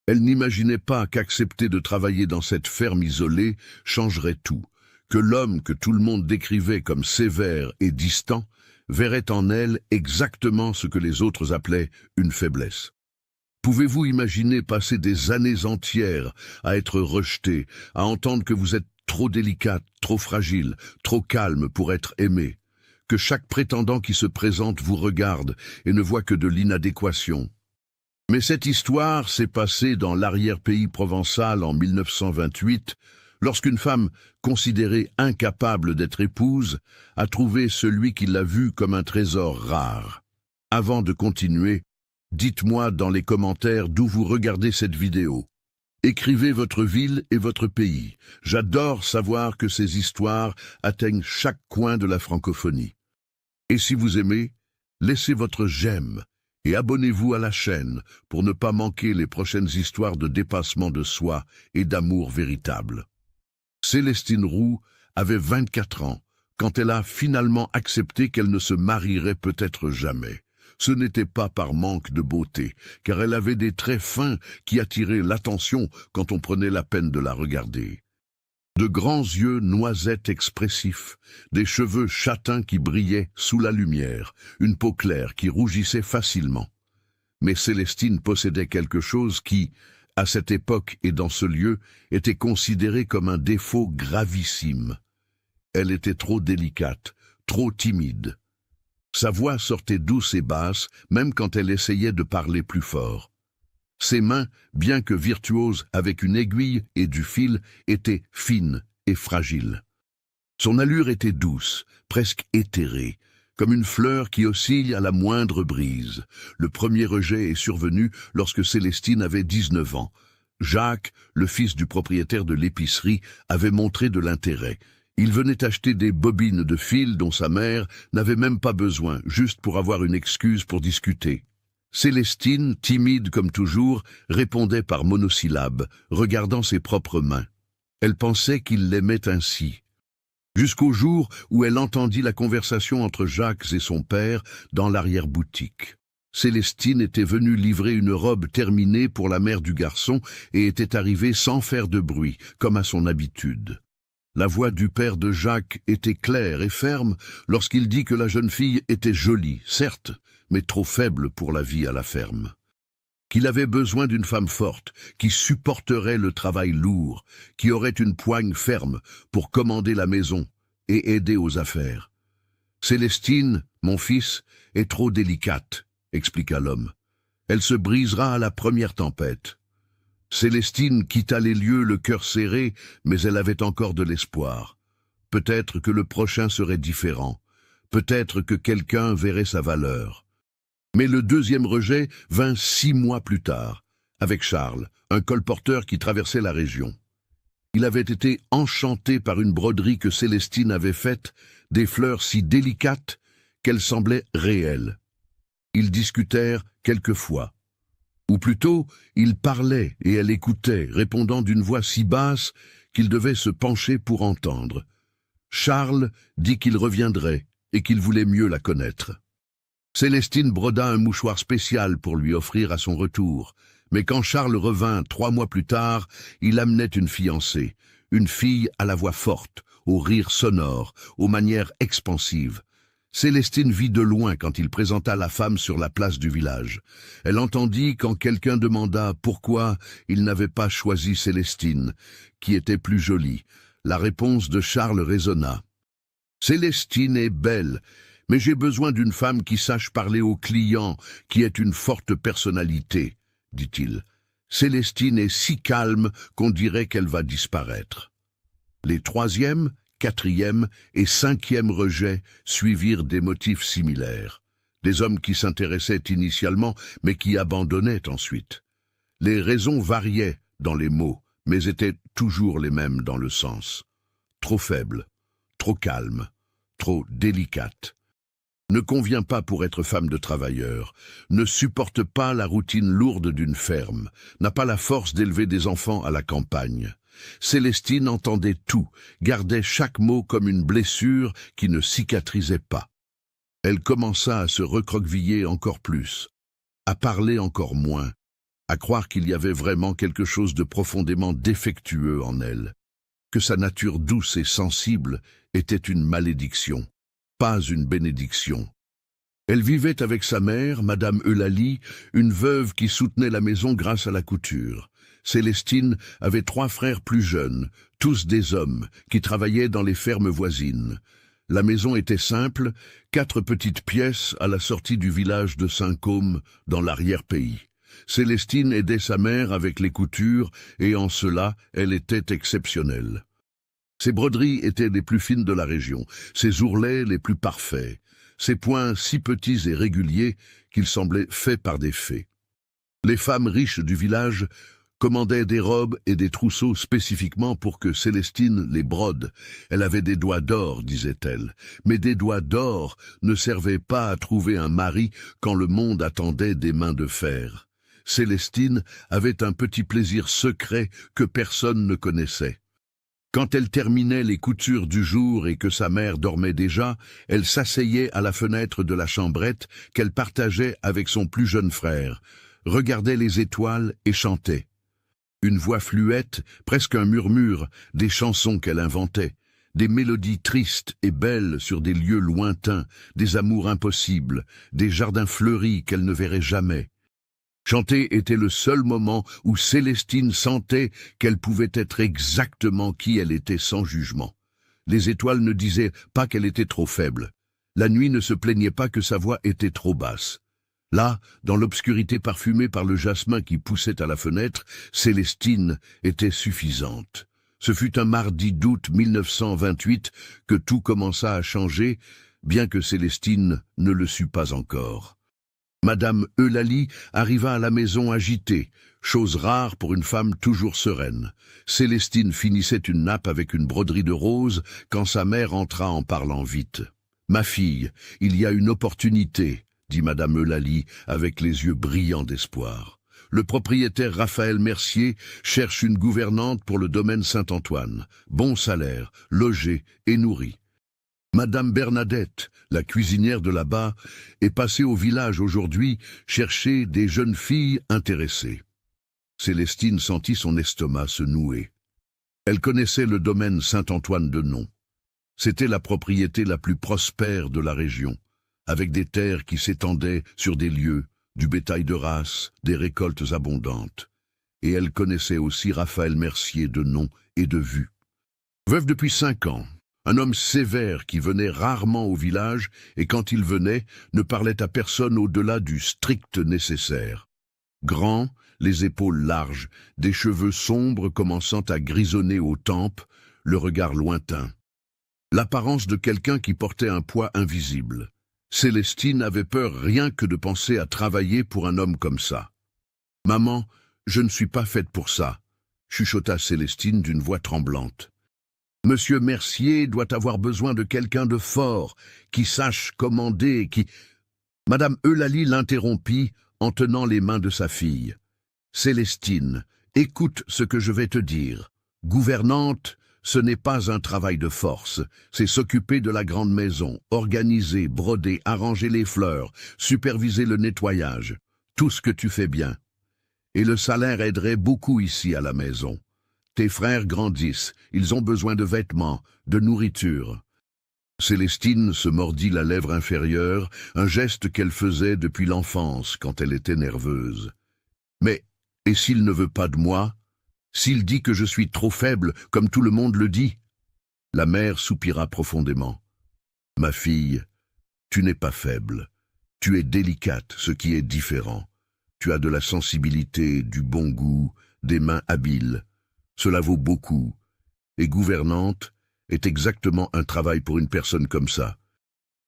Elle n'imaginait pas qu'accepter de travailler dans cette ferme isolée changerait tout, que l'homme que tout le monde décrivait comme sévère et distant verrait en elle exactement ce que les autres appelaient une faiblesse. Pouvez-vous imaginer passer des années entières à être rejeté, à entendre que vous êtes trop délicate, trop fragile, trop calme pour être aimé, que chaque prétendant qui se présente vous regarde et ne voit que de l'inadéquation? Mais cette histoire s'est passée dans l'arrière-pays provençal en 1928, lorsqu'une femme, considérée incapable d'être épouse, a trouvé celui qui l'a vue comme un trésor rare. Avant de continuer, dites-moi dans les commentaires d'où vous regardez cette vidéo. Écrivez votre ville et votre pays. J'adore savoir que ces histoires atteignent chaque coin de la francophonie. Et si vous aimez, laissez votre j'aime et abonnez-vous à la chaîne pour ne pas manquer les prochaines histoires de dépassement de soi et d'amour véritable. Célestine Roux avait 24 ans quand elle a finalement accepté qu'elle ne se marierait peut-être jamais. Ce n'était pas par manque de beauté, car elle avait des traits fins qui attiraient l'attention quand on prenait la peine de la regarder. De grands yeux noisettes expressifs, des cheveux châtains qui brillaient sous la lumière, une peau claire qui rougissait facilement. Mais Célestine possédait quelque chose qui, à cette époque et dans ce lieu, était considéré comme un défaut gravissime. Elle était trop délicate, trop timide. Sa voix sortait douce et basse, même quand elle essayait de parler plus fort. Ses mains, bien que virtuoses avec une aiguille et du fil, étaient fines et fragiles. Son allure était douce, presque éthérée, comme une fleur qui oscille à la moindre brise. Le premier rejet est survenu lorsque Célestine avait 19 ans. Jacques, le fils du propriétaire de l'épicerie, avait montré de l'intérêt. Il venait acheter des bobines de fil dont sa mère n'avait même pas besoin, juste pour avoir une excuse pour discuter. Célestine, timide comme toujours, répondait par monosyllabes, regardant ses propres mains. Elle pensait qu'il l'aimait ainsi. Jusqu'au jour où elle entendit la conversation entre Jacques et son père dans l'arrière-boutique. Célestine était venue livrer une robe terminée pour la mère du garçon et était arrivée sans faire de bruit, comme à son habitude. La voix du père de Jacques était claire et ferme lorsqu'il dit que la jeune fille était jolie, certes, mais trop faible pour la vie à la ferme. Qu'il avait besoin d'une femme forte, qui supporterait le travail lourd, qui aurait une poigne ferme pour commander la maison et aider aux affaires. « Célestine, mon fils, est trop délicate, » expliqua l'homme. « Elle se brisera à la première tempête. » Célestine quitta les lieux le cœur serré, mais elle avait encore de l'espoir. Peut-être que le prochain serait différent. Peut-être que quelqu'un verrait sa valeur. Mais le deuxième rejet vint 6 mois plus tard, avec Charles, un colporteur qui traversait la région. Il avait été enchanté par une broderie que Célestine avait faite, des fleurs si délicates qu'elles semblaient réelles. Ils discutèrent quelquefois. Ou plutôt, ils parlaient et elle écoutait, répondant d'une voix si basse qu'il devait se pencher pour entendre. Charles dit qu'il reviendrait et qu'il voulait mieux la connaître. Célestine broda un mouchoir spécial pour lui offrir à son retour, mais quand Charles revint 3 mois plus tard, il amenait une fiancée, une fille à la voix forte, au rire sonore, aux manières expansives. Célestine vit de loin quand il présenta la femme sur la place du village. Elle entendit quand quelqu'un demanda pourquoi il n'avait pas choisi Célestine, qui était plus jolie. La réponse de Charles résonna. « Célestine est belle, mais j'ai besoin d'une femme qui sache parler aux clients, qui ait une forte personnalité, » dit-il. « Célestine est si calme qu'on dirait qu'elle va disparaître. » Les 3e, 4e et 5e rejets suivirent des motifs similaires. Des hommes qui s'intéressaient initialement, mais qui abandonnaient ensuite. Les raisons variaient dans les mots, mais étaient toujours les mêmes dans le sens. Trop faible, trop calme, trop délicate. Ne convient pas pour être femme de travailleur, ne supporte pas la routine lourde d'une ferme, n'a pas la force d'élever des enfants à la campagne. Célestine entendait tout, gardait chaque mot comme une blessure qui ne cicatrisait pas. Elle commença à se recroqueviller encore plus, à parler encore moins, à croire qu'il y avait vraiment quelque chose de profondément défectueux en elle, que sa nature douce et sensible était une malédiction, pas une bénédiction. Elle vivait avec sa mère, Madame Eulalie, une veuve qui soutenait la maison grâce à la couture. Célestine avait 3 frères plus jeunes, tous des hommes, qui travaillaient dans les fermes voisines. La maison était simple, 4 petites pièces à la sortie du village de Saint-Côme, dans l'arrière-pays. Célestine aidait sa mère avec les coutures, et en cela, elle était exceptionnelle. Ses broderies étaient les plus fines de la région, ses ourlets les plus parfaits, ses points si petits et réguliers qu'ils semblaient faits par des fées. Les femmes riches du village commandaient des robes et des trousseaux spécifiquement pour que Célestine les brode. Elle avait des doigts d'or, disait-elle, mais des doigts d'or ne servaient pas à trouver un mari quand le monde attendait des mains de fer. Célestine avait un petit plaisir secret que personne ne connaissait. Quand elle terminait les coutures du jour et que sa mère dormait déjà, elle s'asseyait à la fenêtre de la chambrette qu'elle partageait avec son plus jeune frère, regardait les étoiles et chantait. Une voix fluette, presque un murmure, des chansons qu'elle inventait, des mélodies tristes et belles sur des lieux lointains, des amours impossibles, des jardins fleuris qu'elle ne verrait jamais. Chanter était le seul moment où Célestine sentait qu'elle pouvait être exactement qui elle était sans jugement. Les étoiles ne disaient pas qu'elle était trop faible. La nuit ne se plaignait pas que sa voix était trop basse. Là, dans l'obscurité parfumée par le jasmin qui poussait à la fenêtre, Célestine était suffisante. Ce fut un mardi d'août 1928 que tout commença à changer, bien que Célestine ne le sût pas encore. Madame Eulalie arriva à la maison agitée, chose rare pour une femme toujours sereine. Célestine finissait une nappe avec une broderie de rose quand sa mère entra en parlant vite. « Ma fille, il y a une opportunité », dit Madame Eulalie avec les yeux brillants d'espoir. « Le propriétaire Raphaël Mercier cherche une gouvernante pour le domaine Saint-Antoine. Bon salaire, logée et nourrie. Madame Bernadette, la cuisinière de là-bas, est passée au village aujourd'hui chercher des jeunes filles intéressées. » Célestine sentit son estomac se nouer. Elle connaissait le domaine Saint-Antoine de nom. C'était la propriété la plus prospère de la région, avec des terres qui s'étendaient sur des lieux, du bétail de race, des récoltes abondantes. Et elle connaissait aussi Raphaël Mercier de nom et de vue. Veuve depuis 5 ans, un homme sévère qui venait rarement au village et quand il venait, ne parlait à personne au-delà du strict nécessaire. Grand, les épaules larges, des cheveux sombres commençant à grisonner aux tempes, le regard lointain. L'apparence de quelqu'un qui portait un poids invisible. Célestine avait peur rien que de penser à travailler pour un homme comme ça. « Maman, je ne suis pas faite pour ça », chuchota Célestine d'une voix tremblante. Monsieur Mercier doit avoir besoin de quelqu'un de fort, qui sache commander, qui... Madame Eulalie l'interrompit en tenant les mains de sa fille. Célestine, écoute ce que je vais te dire. Gouvernante, ce n'est pas un travail de force, c'est s'occuper de la grande maison, organiser, broder, arranger les fleurs, superviser le nettoyage, tout ce que tu fais bien. Et le salaire aiderait beaucoup ici à la maison. Tes frères grandissent, ils ont besoin de vêtements, de nourriture. » Célestine se mordit la lèvre inférieure, un geste qu'elle faisait depuis l'enfance quand elle était nerveuse. « Mais, et s'il ne veut pas de moi? S'il dit que je suis trop faible, comme tout le monde le dit ?» La mère soupira profondément. « Ma fille, tu n'es pas faible. Tu es délicate, ce qui est différent. Tu as de la sensibilité, du bon goût, des mains habiles. Cela vaut beaucoup. Et gouvernante est exactement un travail pour une personne comme ça.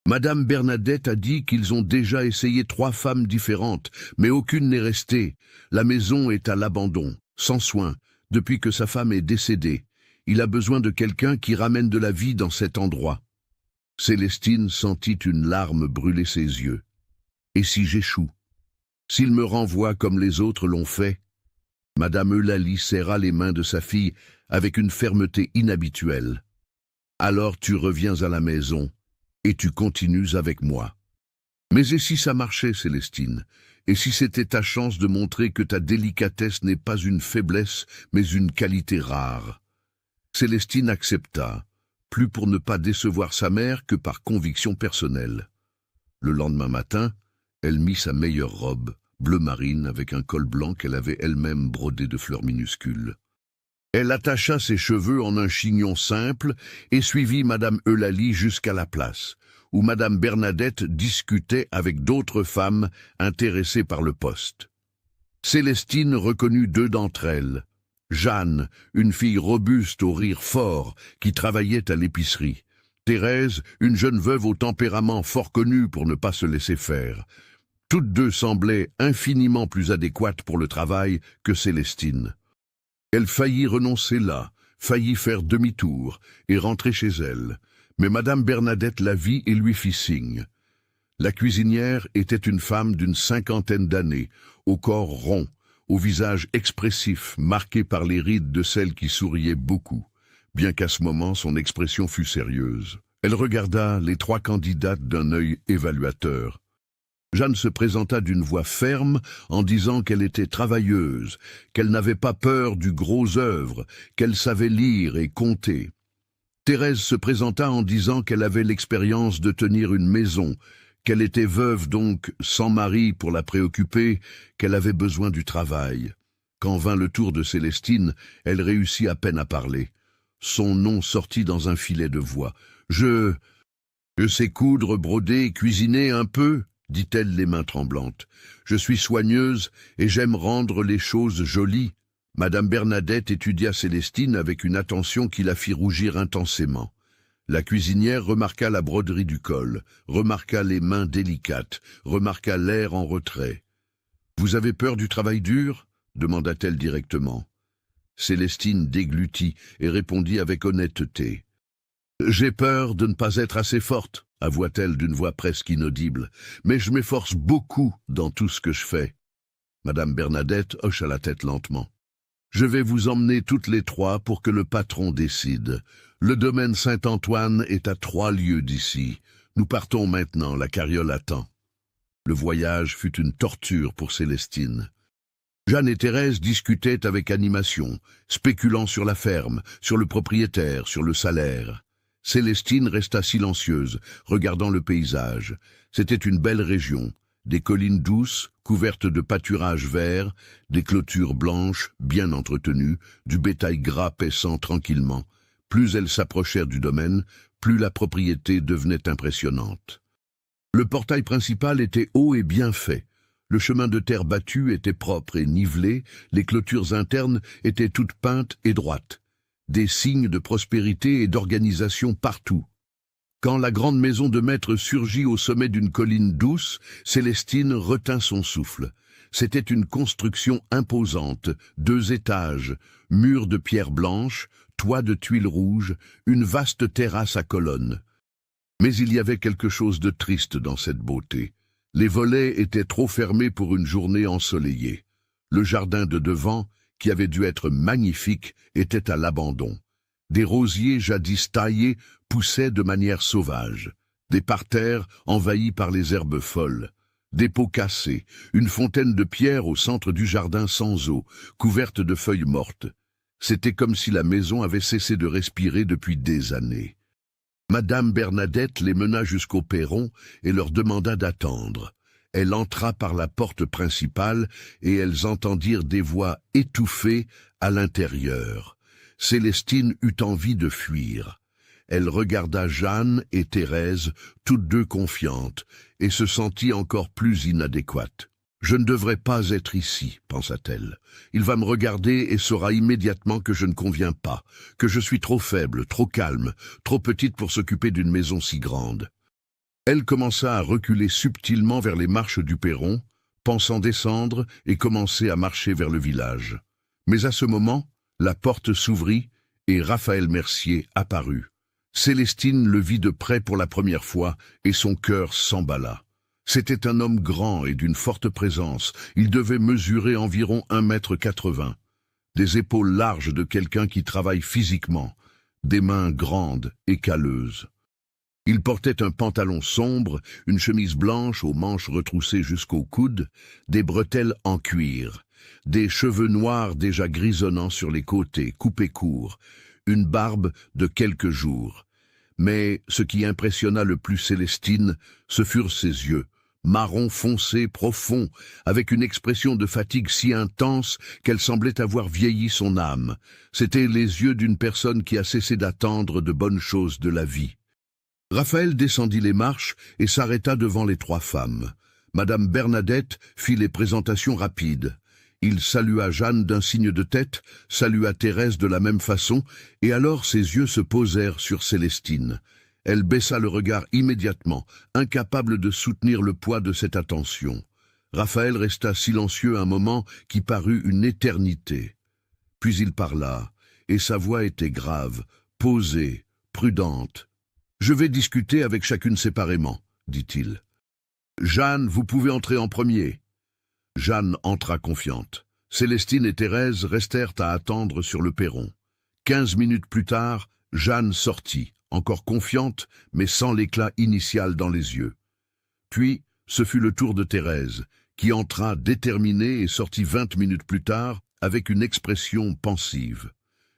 Madame Bernadette a dit qu'ils ont déjà essayé 3 femmes différentes, mais aucune n'est restée. La maison est à l'abandon, sans soin, depuis que sa femme est décédée. Il a besoin de quelqu'un qui ramène de la vie dans cet endroit. » Célestine sentit une larme brûler ses yeux. « Et si j'échoue? S'il me renvoie comme les autres l'ont fait ?» Madame Eulalie serra les mains de sa fille avec une fermeté inhabituelle. « Alors tu reviens à la maison et tu continues avec moi. » « Mais et si ça marchait, Célestine? Et si c'était ta chance de montrer que ta délicatesse n'est pas une faiblesse, mais une qualité rare. Célestine accepta, plus pour ne pas décevoir sa mère que par conviction personnelle. Le lendemain matin, elle mit sa meilleure robe, bleu marine avec un col blanc qu'elle avait elle-même brodé de fleurs minuscules. Elle attacha ses cheveux en un chignon simple et suivit Madame Eulalie jusqu'à la place, où Madame Bernadette discutait avec d'autres femmes intéressées par le poste. Célestine reconnut deux d'entre elles. Jeanne, une fille robuste au rire fort, qui travaillait à l'épicerie. Thérèse, une jeune veuve au tempérament fort connu pour ne pas se laisser faire. Toutes deux semblaient infiniment plus adéquates pour le travail que Célestine. Elle faillit renoncer là, faillit faire demi-tour et rentrer chez elle. Mais Madame Bernadette la vit et lui fit signe. La cuisinière était une femme d'une 50aine d'années, au corps rond, au visage expressif, marqué par les rides de celle qui souriait beaucoup, bien qu'à ce moment son expression fût sérieuse. Elle regarda les trois candidates d'un œil évaluateur. Jeanne se présenta d'une voix ferme en disant qu'elle était travailleuse, qu'elle n'avait pas peur du gros œuvre, qu'elle savait lire et compter. Thérèse se présenta en disant qu'elle avait l'expérience de tenir une maison, qu'elle était veuve donc, sans mari pour la préoccuper, qu'elle avait besoin du travail. Quand vint le tour de Célestine, elle réussit à peine à parler. Son nom sortit dans un filet de voix. « Je sais coudre, broder, cuisiner un peu ?» dit-elle les mains tremblantes. « Je suis soigneuse et j'aime rendre les choses jolies. » Madame Bernadette étudia Célestine avec une attention qui la fit rougir intensément. La cuisinière remarqua la broderie du col, remarqua les mains délicates, remarqua l'air en retrait. « Vous avez peur du travail dur ?» demanda-t-elle directement. Célestine déglutit et répondit avec honnêteté. « J'ai peur de ne pas être assez forte, » avoua-t-elle d'une voix presque inaudible, « mais je m'efforce beaucoup dans tout ce que je fais. » Madame Bernadette hocha la tête lentement. « Je vais vous emmener toutes les trois pour que le patron décide. Le domaine Saint-Antoine est à 3 lieues d'ici. Nous partons maintenant, la carriole attend. » Le voyage fut une torture pour Célestine. Jeanne et Thérèse discutaient avec animation, spéculant sur la ferme, sur le propriétaire, sur le salaire. Célestine resta silencieuse, regardant le paysage. C'était une belle région. Des collines douces, couvertes de pâturages verts, des clôtures blanches, bien entretenues, du bétail gras paissant tranquillement. Plus elles s'approchèrent du domaine, plus la propriété devenait impressionnante. Le portail principal était haut et bien fait. Le chemin de terre battu était propre et nivelé, les clôtures internes étaient toutes peintes et droites. Des signes de prospérité et d'organisation partout. Quand la grande maison de maître surgit au sommet d'une colline douce, Célestine retint son souffle. C'était une construction imposante, 2 étages, murs de pierre blanche, toit de tuiles rouges, une vaste terrasse à colonnes. Mais il y avait quelque chose de triste dans cette beauté. Les volets étaient trop fermés pour une journée ensoleillée. Le jardin de devant, qui avait dû être magnifique, était à l'abandon. Des rosiers jadis taillés poussaient de manière sauvage. Des parterres envahis par les herbes folles. Des pots cassés, une fontaine de pierre au centre du jardin sans eau, couverte de feuilles mortes. C'était comme si la maison avait cessé de respirer depuis des années. Madame Bernadette les mena jusqu'au perron et leur demanda d'attendre. Elle entra par la porte principale et elles entendirent des voix étouffées à l'intérieur. Célestine eut envie de fuir. Elle regarda Jeanne et Thérèse, toutes deux confiantes, et se sentit encore plus inadéquate. « Je ne devrais pas être ici, » pensa-t-elle. « Il va me regarder et saura immédiatement que je ne conviens pas, que je suis trop faible, trop calme, trop petite pour s'occuper d'une maison si grande. » Elle commença à reculer subtilement vers les marches du perron, pensant descendre et commencer à marcher vers le village. Mais à ce moment, la porte s'ouvrit et Raphaël Mercier apparut. Célestine le vit de près pour la première fois et son cœur s'emballa. C'était un homme grand et d'une forte présence. Il devait mesurer environ 1,80 m. Des épaules larges de quelqu'un qui travaille physiquement, des mains grandes et calleuses. Il portait un pantalon sombre, une chemise blanche aux manches retroussées jusqu'aux coudes, des bretelles en cuir, des cheveux noirs déjà grisonnants sur les côtés, coupés courts, une barbe de quelques jours. Mais ce qui impressionna le plus Célestine, ce furent ses yeux, marron foncé, profond, avec une expression de fatigue si intense qu'elle semblait avoir vieilli son âme. C'étaient les yeux d'une personne qui a cessé d'attendre de bonnes choses de la vie. Raphaël descendit les marches et s'arrêta devant les trois femmes. Madame Bernadette fit les présentations rapides. Il salua Jeanne d'un signe de tête, salua Thérèse de la même façon, et alors ses yeux se posèrent sur Célestine. Elle baissa le regard immédiatement, incapable de soutenir le poids de cette attention. Raphaël resta silencieux un moment qui parut une éternité. Puis il parla, et sa voix était grave, posée, prudente. « Je vais discuter avec chacune séparément, dit-il. Jeanne, vous pouvez entrer en premier. » Jeanne entra confiante. Célestine et Thérèse restèrent à attendre sur le perron. 15 minutes plus tard, Jeanne sortit, encore confiante, mais sans l'éclat initial dans les yeux. Puis, ce fut le tour de Thérèse, qui entra déterminée et sortit 20 minutes plus tard avec une expression pensive.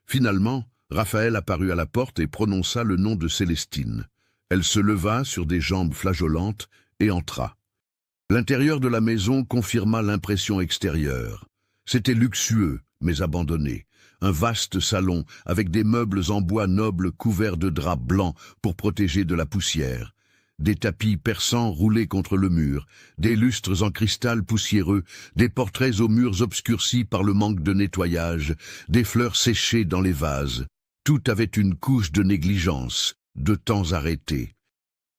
Finalement, Raphaël apparut à la porte et prononça le nom de Célestine. Elle se leva sur des jambes flageolantes et entra. L'intérieur de la maison confirma l'impression extérieure. C'était luxueux, mais abandonné. Un vaste salon, avec des meubles en bois noble couverts de draps blancs pour protéger de la poussière. Des tapis persans roulés contre le mur, des lustres en cristal poussiéreux, des portraits aux murs obscurcis par le manque de nettoyage, des fleurs séchées dans les vases. Tout avait une couche de négligence, de temps arrêté.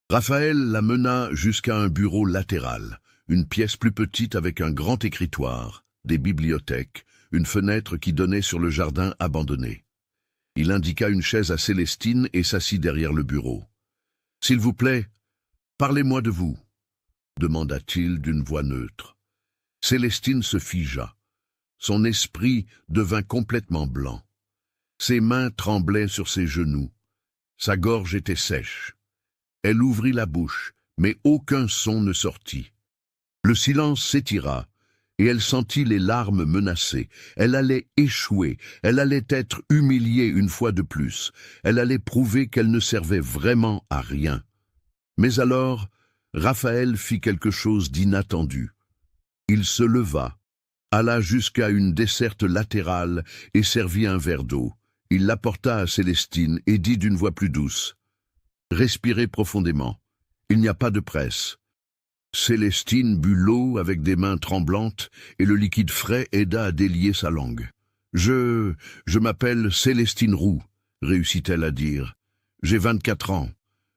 Raphaël la mena jusqu'à un bureau latéral, une pièce plus petite avec un grand écritoire, des bibliothèques, une fenêtre qui donnait sur le jardin abandonné. Il indiqua une chaise à Célestine et s'assit derrière le bureau. « S'il vous plaît, parlez-moi de vous, » demanda-t-il d'une voix neutre. Célestine se figea. Son esprit devint complètement blanc. Ses mains tremblaient sur ses genoux. Sa gorge était sèche. Elle ouvrit la bouche, mais aucun son ne sortit. Le silence s'étira, et elle sentit les larmes menacées. Elle allait échouer, elle allait être humiliée une fois de plus. Elle allait prouver qu'elle ne servait vraiment à rien. Mais alors, Raphaël fit quelque chose d'inattendu. Il se leva, alla jusqu'à une desserte latérale et servit un verre d'eau. Il l'apporta à Célestine et dit d'une voix plus douce. « Respirez profondément. Il n'y a pas de presse. » Célestine but l'eau avec des mains tremblantes et le liquide frais aida à délier sa langue. « Je m'appelle Célestine Roux, » réussit-elle à dire. « J'ai 24 ans.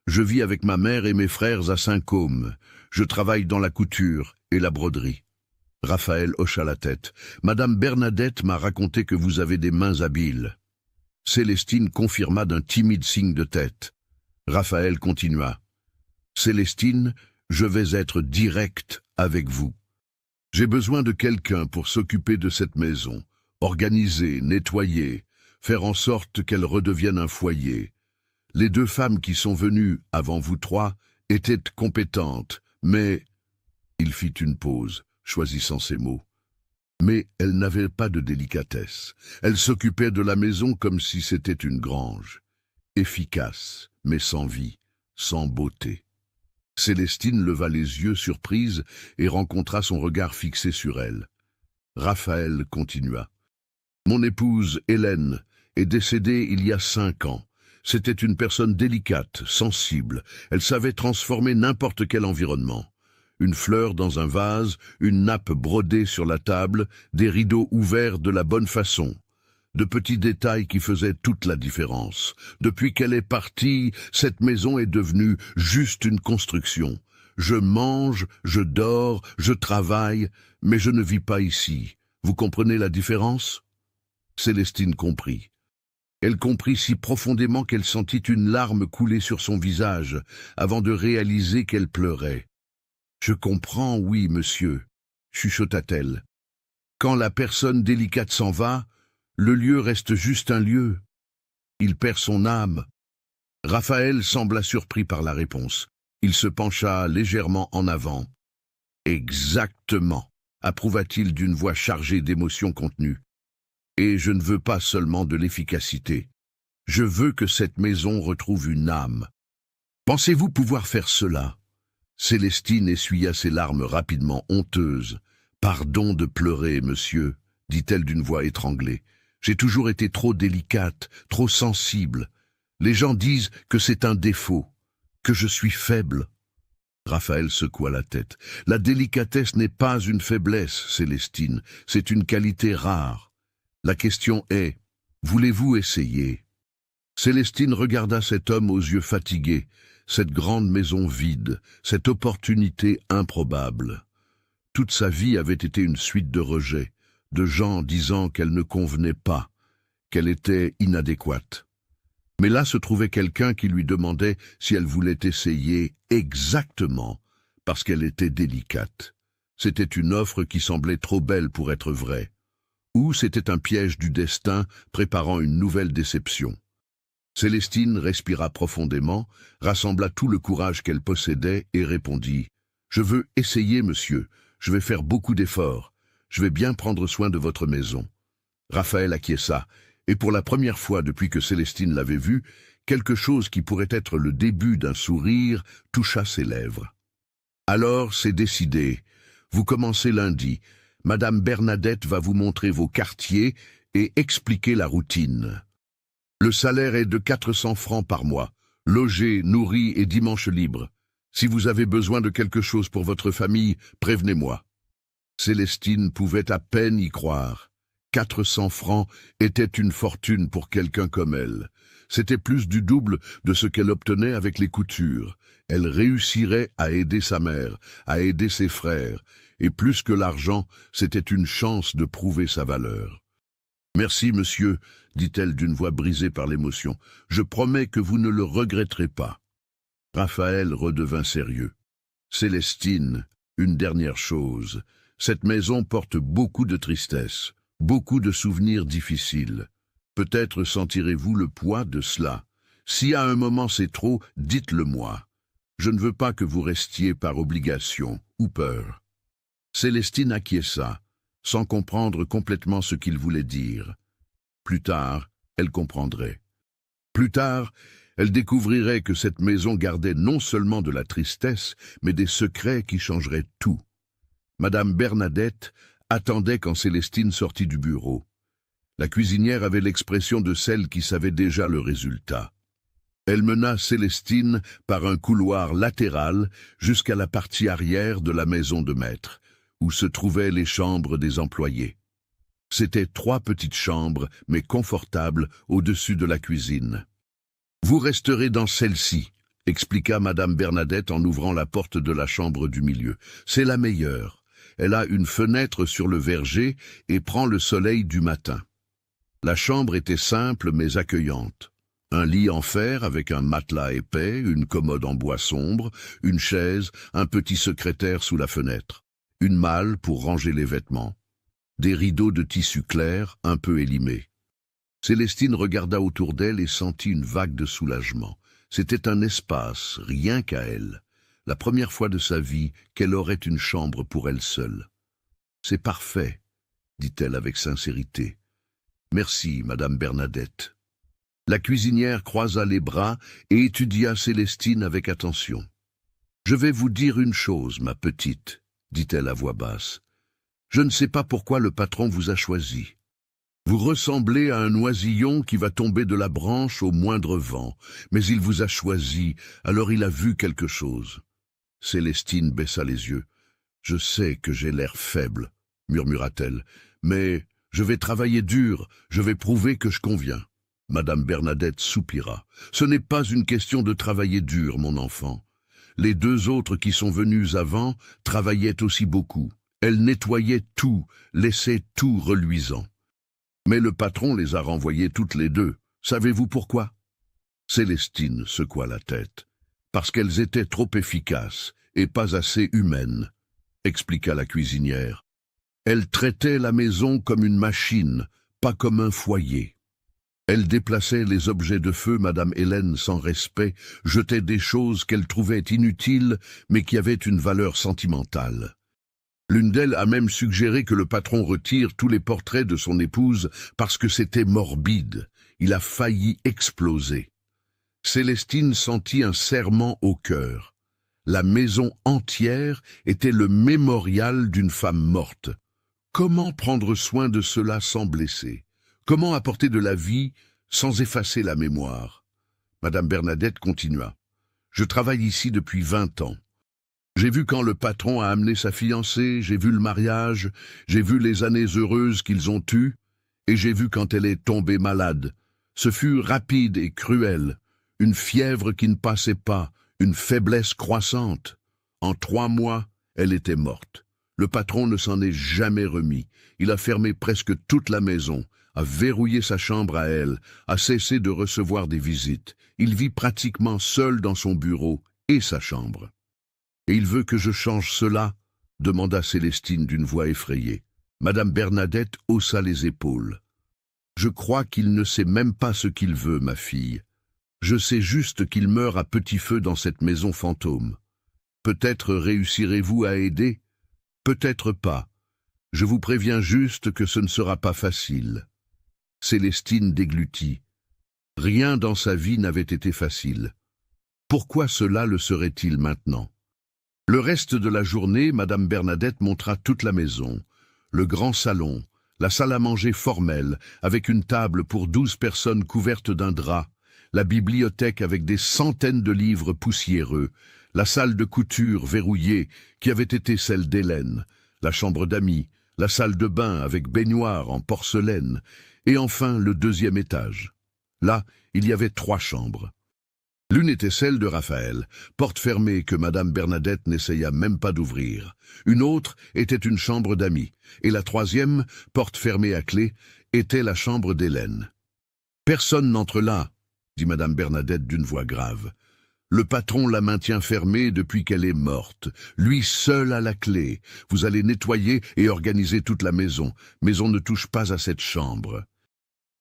Je vis avec ma mère et mes frères à Saint-Côme. Je travaille dans la couture et la broderie. » Raphaël hocha la tête. « Madame Bernadette m'a raconté que vous avez des mains habiles. » Célestine confirma d'un timide signe de tête. Raphaël continua. « Célestine, je vais être direct avec vous. J'ai besoin de quelqu'un pour s'occuper de cette maison, organiser, nettoyer, faire en sorte qu'elle redevienne un foyer. Les 2 femmes qui sont venues avant vous 3 étaient compétentes, mais... » Il fit une pause, choisissant ses mots. Mais elle n'avait pas de délicatesse. Elle s'occupait de la maison comme si c'était une grange. Efficace, mais sans vie, sans beauté. Célestine leva les yeux surprise et rencontra son regard fixé sur elle. Raphaël continua. « Mon épouse, Hélène, est décédée il y a 5 ans. C'était une personne délicate, sensible. Elle savait transformer n'importe quel environnement. Une fleur dans un vase, une nappe brodée sur la table, des rideaux ouverts de la bonne façon. De petits détails qui faisaient toute la différence. Depuis qu'elle est partie, cette maison est devenue juste une construction. Je mange, je dors, je travaille, mais je ne vis pas ici. Vous comprenez la différence ? » Célestine comprit. Elle comprit si profondément qu'elle sentit une larme couler sur son visage, avant de réaliser qu'elle pleurait. « Je comprends, oui, monsieur, » chuchota-t-elle. « Quand la personne délicate s'en va, le lieu reste juste un lieu. Il perd son âme. Raphaël sembla surpris par la réponse. Il se pencha légèrement en avant. Exactement, approuva-t-il d'une voix chargée d'émotions contenues. Et je ne veux pas seulement de l'efficacité. Je veux que cette maison retrouve une âme. Pensez-vous pouvoir faire cela? Célestine essuya ses larmes rapidement, honteuse. Pardon de pleurer, monsieur, dit-elle d'une voix étranglée. J'ai toujours été trop délicate, trop sensible. Les gens disent que c'est un défaut, que je suis faible. Raphaël secoua la tête. La délicatesse n'est pas une faiblesse, Célestine, c'est une qualité rare. La question est, voulez-vous essayer? Célestine regarda cet homme aux yeux fatigués, cette grande maison vide, cette opportunité improbable. Toute sa vie avait été une suite de rejets, de gens disant qu'elle ne convenait pas, qu'elle était inadéquate. Mais là se trouvait quelqu'un qui lui demandait si elle voulait essayer exactement parce qu'elle était délicate. C'était une offre qui semblait trop belle pour être vraie. Ou c'était un piège du destin préparant une nouvelle déception. Célestine respira profondément, rassembla tout le courage qu'elle possédait et répondit « Je veux essayer, monsieur. Je vais faire beaucoup d'efforts. Je vais bien prendre soin de votre maison. » Raphaël acquiesça, et pour la première fois depuis que Célestine l'avait vu, quelque chose qui pourrait être le début d'un sourire toucha ses lèvres. « Alors, c'est décidé. Vous commencez lundi. Madame Bernadette va vous montrer vos quartiers et expliquer la routine. Le salaire est de 400 francs par mois, logé, nourri et dimanche libre. Si vous avez besoin de quelque chose pour votre famille, prévenez-moi. » Célestine pouvait à peine y croire. 400 francs était une fortune pour quelqu'un comme elle. C'était plus du double de ce qu'elle obtenait avec les coutures. Elle réussirait à aider sa mère, à aider ses frères, et plus que l'argent, c'était une chance de prouver sa valeur. « Merci, monsieur, » dit-elle d'une voix brisée par l'émotion. « Je promets que vous ne le regretterez pas. » Raphaël redevint sérieux. « Célestine, une dernière chose. Cette maison porte beaucoup de tristesse, beaucoup de souvenirs difficiles. Peut-être sentirez-vous le poids de cela. Si à un moment c'est trop, dites-le-moi. Je ne veux pas que vous restiez par obligation ou peur. » Célestine acquiesça, sans comprendre complètement ce qu'il voulait dire. Plus tard, elle comprendrait. Plus tard, elle découvrirait que cette maison gardait non seulement de la tristesse, mais des secrets qui changeraient tout. Madame Bernadette attendait quand Célestine sortit du bureau. La cuisinière avait l'expression de celle qui savait déjà le résultat. Elle mena Célestine par un couloir latéral jusqu'à la partie arrière de la maison de maître, où se trouvaient les chambres des employés. C'étaient 3 petites chambres, mais confortables, au-dessus de la cuisine. « Vous resterez dans celle-ci, » expliqua Madame Bernadette en ouvrant la porte de la chambre du milieu. « C'est la meilleure. Elle a une fenêtre sur le verger et prend le soleil du matin. » La chambre était simple mais accueillante. Un lit en fer avec un matelas épais, une commode en bois sombre, une chaise, un petit secrétaire sous la fenêtre, une malle pour ranger les vêtements, des rideaux de tissu clair un peu élimés. Célestine regarda autour d'elle et sentit une vague de soulagement. C'était un espace, rien qu'à elle. La première fois de sa vie qu'elle aurait une chambre pour elle seule. « C'est parfait, » dit-elle avec sincérité. « Merci, Madame Bernadette. » La cuisinière croisa les bras et étudia Célestine avec attention. « Je vais vous dire une chose, ma petite, » dit-elle à voix basse. « Je ne sais pas pourquoi le patron vous a choisi. Vous ressemblez à un oisillon qui va tomber de la branche au moindre vent, mais il vous a choisi, alors il a vu quelque chose. » Célestine baissa les yeux. « Je sais que j'ai l'air faible, » murmura-t-elle, « mais je vais travailler dur, je vais prouver que je conviens. » Madame Bernadette soupira. « Ce n'est pas une question de travailler dur, mon enfant. Les 2 autres qui sont venus avant travaillaient aussi beaucoup. Elles nettoyaient tout, laissaient tout reluisant. Mais le patron les a renvoyées toutes les 2. Savez-vous pourquoi ?» Célestine secoua la tête. « Parce qu'elles étaient trop efficaces et pas assez humaines, » expliqua la cuisinière. « Elles traitaient la maison comme une machine, pas comme un foyer. » Elle déplaçait les objets de feu, Madame Hélène, sans respect, jetait des choses qu'elle trouvait inutiles, mais qui avaient une valeur sentimentale. L'une d'elles a même suggéré que le patron retire tous les portraits de son épouse parce que c'était morbide. Il a failli exploser. Célestine sentit un serrement au cœur. La maison entière était le mémorial d'une femme morte. Comment prendre soin de cela sans blesser? Comment apporter de la vie sans effacer la mémoire? Madame Bernadette continua. Je travaille ici depuis 20 ans. J'ai vu quand le patron a amené sa fiancée, j'ai vu le mariage, j'ai vu les années heureuses qu'ils ont eues, et j'ai vu quand elle est tombée malade. Ce fut rapide et cruel, une fièvre qui ne passait pas, une faiblesse croissante. En 3 mois, elle était morte. Le patron ne s'en est jamais remis. Il a fermé presque toute la maison, a verrouillé sa chambre à elle, a cessé de recevoir des visites. Il vit pratiquement seul dans son bureau et sa chambre. « Et il veut que je change cela ?» demanda Célestine d'une voix effrayée. Madame Bernadette haussa les épaules. « Je crois qu'il ne sait même pas ce qu'il veut, ma fille. Je sais juste qu'il meurt à petit feu dans cette maison fantôme. Peut-être réussirez-vous à aider ? Peut-être pas. Je vous préviens juste que ce ne sera pas facile. » Célestine déglutit. Rien dans sa vie n'avait été facile. Pourquoi cela le serait-il maintenant? Le reste de la journée, Madame Bernadette montra toute la maison, le grand salon, la salle à manger formelle, avec une table pour 12 personnes couverte d'un drap, la bibliothèque avec des centaines de livres poussiéreux, la salle de couture verrouillée qui avait été celle d'Hélène, la chambre d'amis, la salle de bain avec baignoire en porcelaine, et enfin le 2e étage. Là, il y avait 3 chambres. L'une était celle de Raphaël, porte fermée que Madame Bernadette n'essaya même pas d'ouvrir. Une autre était une chambre d'amis, et la 3e, porte fermée à clé, était la chambre d'Hélène. « Personne n'entre là », dit Madame Bernadette d'une voix grave. « Le patron la maintient fermée depuis qu'elle est morte. Lui seul a la clé. Vous allez nettoyer et organiser toute la maison, mais on ne touche pas à cette chambre. »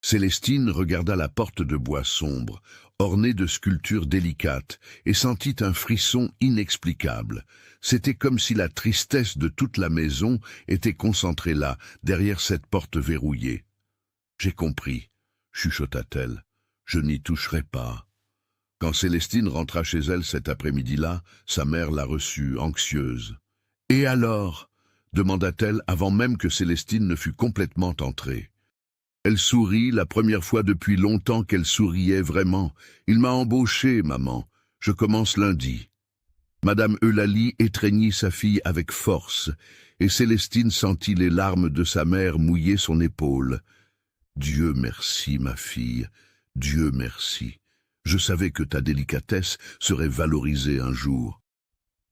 Célestine regarda la porte de bois sombre, ornée de sculptures délicates, et sentit un frisson inexplicable. C'était comme si la tristesse de toute la maison était concentrée là, derrière cette porte verrouillée. « J'ai compris », chuchota-t-elle. « Je n'y toucherai pas. » Quand Célestine rentra chez elle cet après-midi-là, sa mère la reçut, anxieuse. « Et alors ?» demanda-t-elle avant même que Célestine ne fût complètement entrée. Elle sourit, la première fois depuis longtemps qu'elle souriait vraiment. « Il m'a embauchée, maman. Je commence lundi. » Madame Eulalie étreignit sa fille avec force, et Célestine sentit les larmes de sa mère mouiller son épaule. « Dieu merci, ma fille, Dieu merci. Je savais que ta délicatesse serait valorisée un jour. »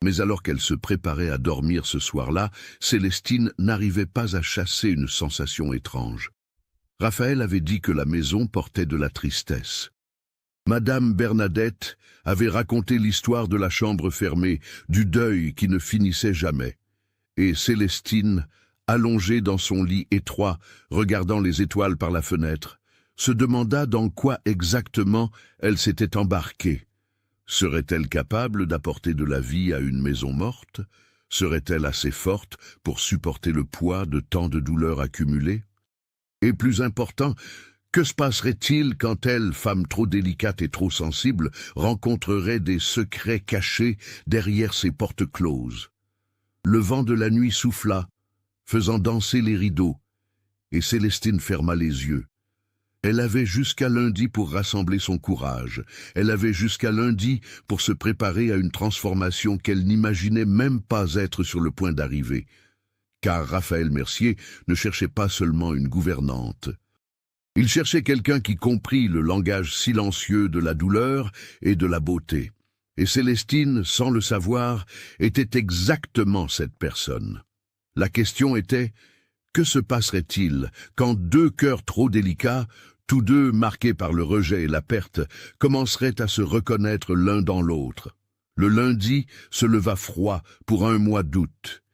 Mais alors qu'elle se préparait à dormir ce soir-là, Célestine n'arrivait pas à chasser une sensation étrange. Raphaël avait dit que la maison portait de la tristesse. Madame Bernadette avait raconté l'histoire de la chambre fermée, du deuil qui ne finissait jamais. Et Célestine, allongée dans son lit étroit, regardant les étoiles par la fenêtre, se demanda dans quoi exactement elle s'était embarquée. Serait-elle capable d'apporter de la vie à une maison morte? Serait-elle assez forte pour supporter le poids de tant de douleurs accumulées? Et plus important, que se passerait-il quand elle, femme trop délicate et trop sensible, rencontrerait des secrets cachés derrière ses portes closes? Le vent de la nuit souffla, faisant danser les rideaux, et Célestine ferma les yeux. Elle avait jusqu'à lundi pour rassembler son courage. Elle avait jusqu'à lundi pour se préparer à une transformation qu'elle n'imaginait même pas être sur le point d'arriver. Car Raphaël Mercier ne cherchait pas seulement une gouvernante. Il cherchait quelqu'un qui comprit le langage silencieux de la douleur et de la beauté. Et Célestine, sans le savoir, était exactement cette personne. La question était, que se passerait-il quand 2 cœurs trop délicats, tous 2 marqués par le rejet et la perte, commenceraient à se reconnaître l'un dans l'autre? Le lundi se leva froid pour un mois d'août.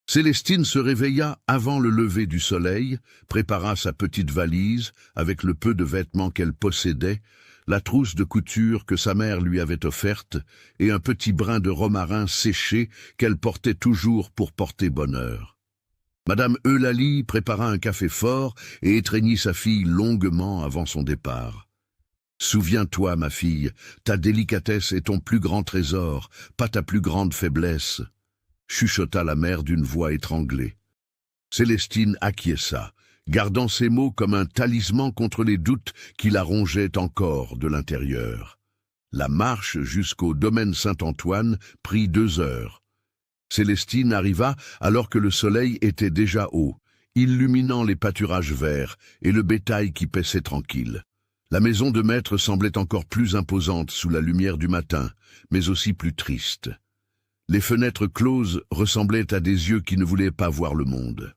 Célestine se réveilla avant le lever du soleil, prépara sa petite valise, avec le peu de vêtements qu'elle possédait, la trousse de couture que sa mère lui avait offerte, et un petit brin de romarin séché qu'elle portait toujours pour porter bonheur. Madame Eulalie prépara un café fort et étreignit sa fille longuement avant son départ. « Souviens-toi, ma fille, ta délicatesse est ton plus grand trésor, pas ta plus grande faiblesse. » chuchota la mère d'une voix étranglée. Célestine acquiesça, gardant ces mots comme un talisman contre les doutes qui la rongeaient encore de l'intérieur. La marche jusqu'au domaine Saint-Antoine prit 2 heures. Célestine arriva alors que le soleil était déjà haut, illuminant les pâturages verts et le bétail qui paissait tranquille. La maison de maître semblait encore plus imposante sous la lumière du matin, mais aussi plus triste. Les fenêtres closes ressemblaient à des yeux qui ne voulaient pas voir le monde.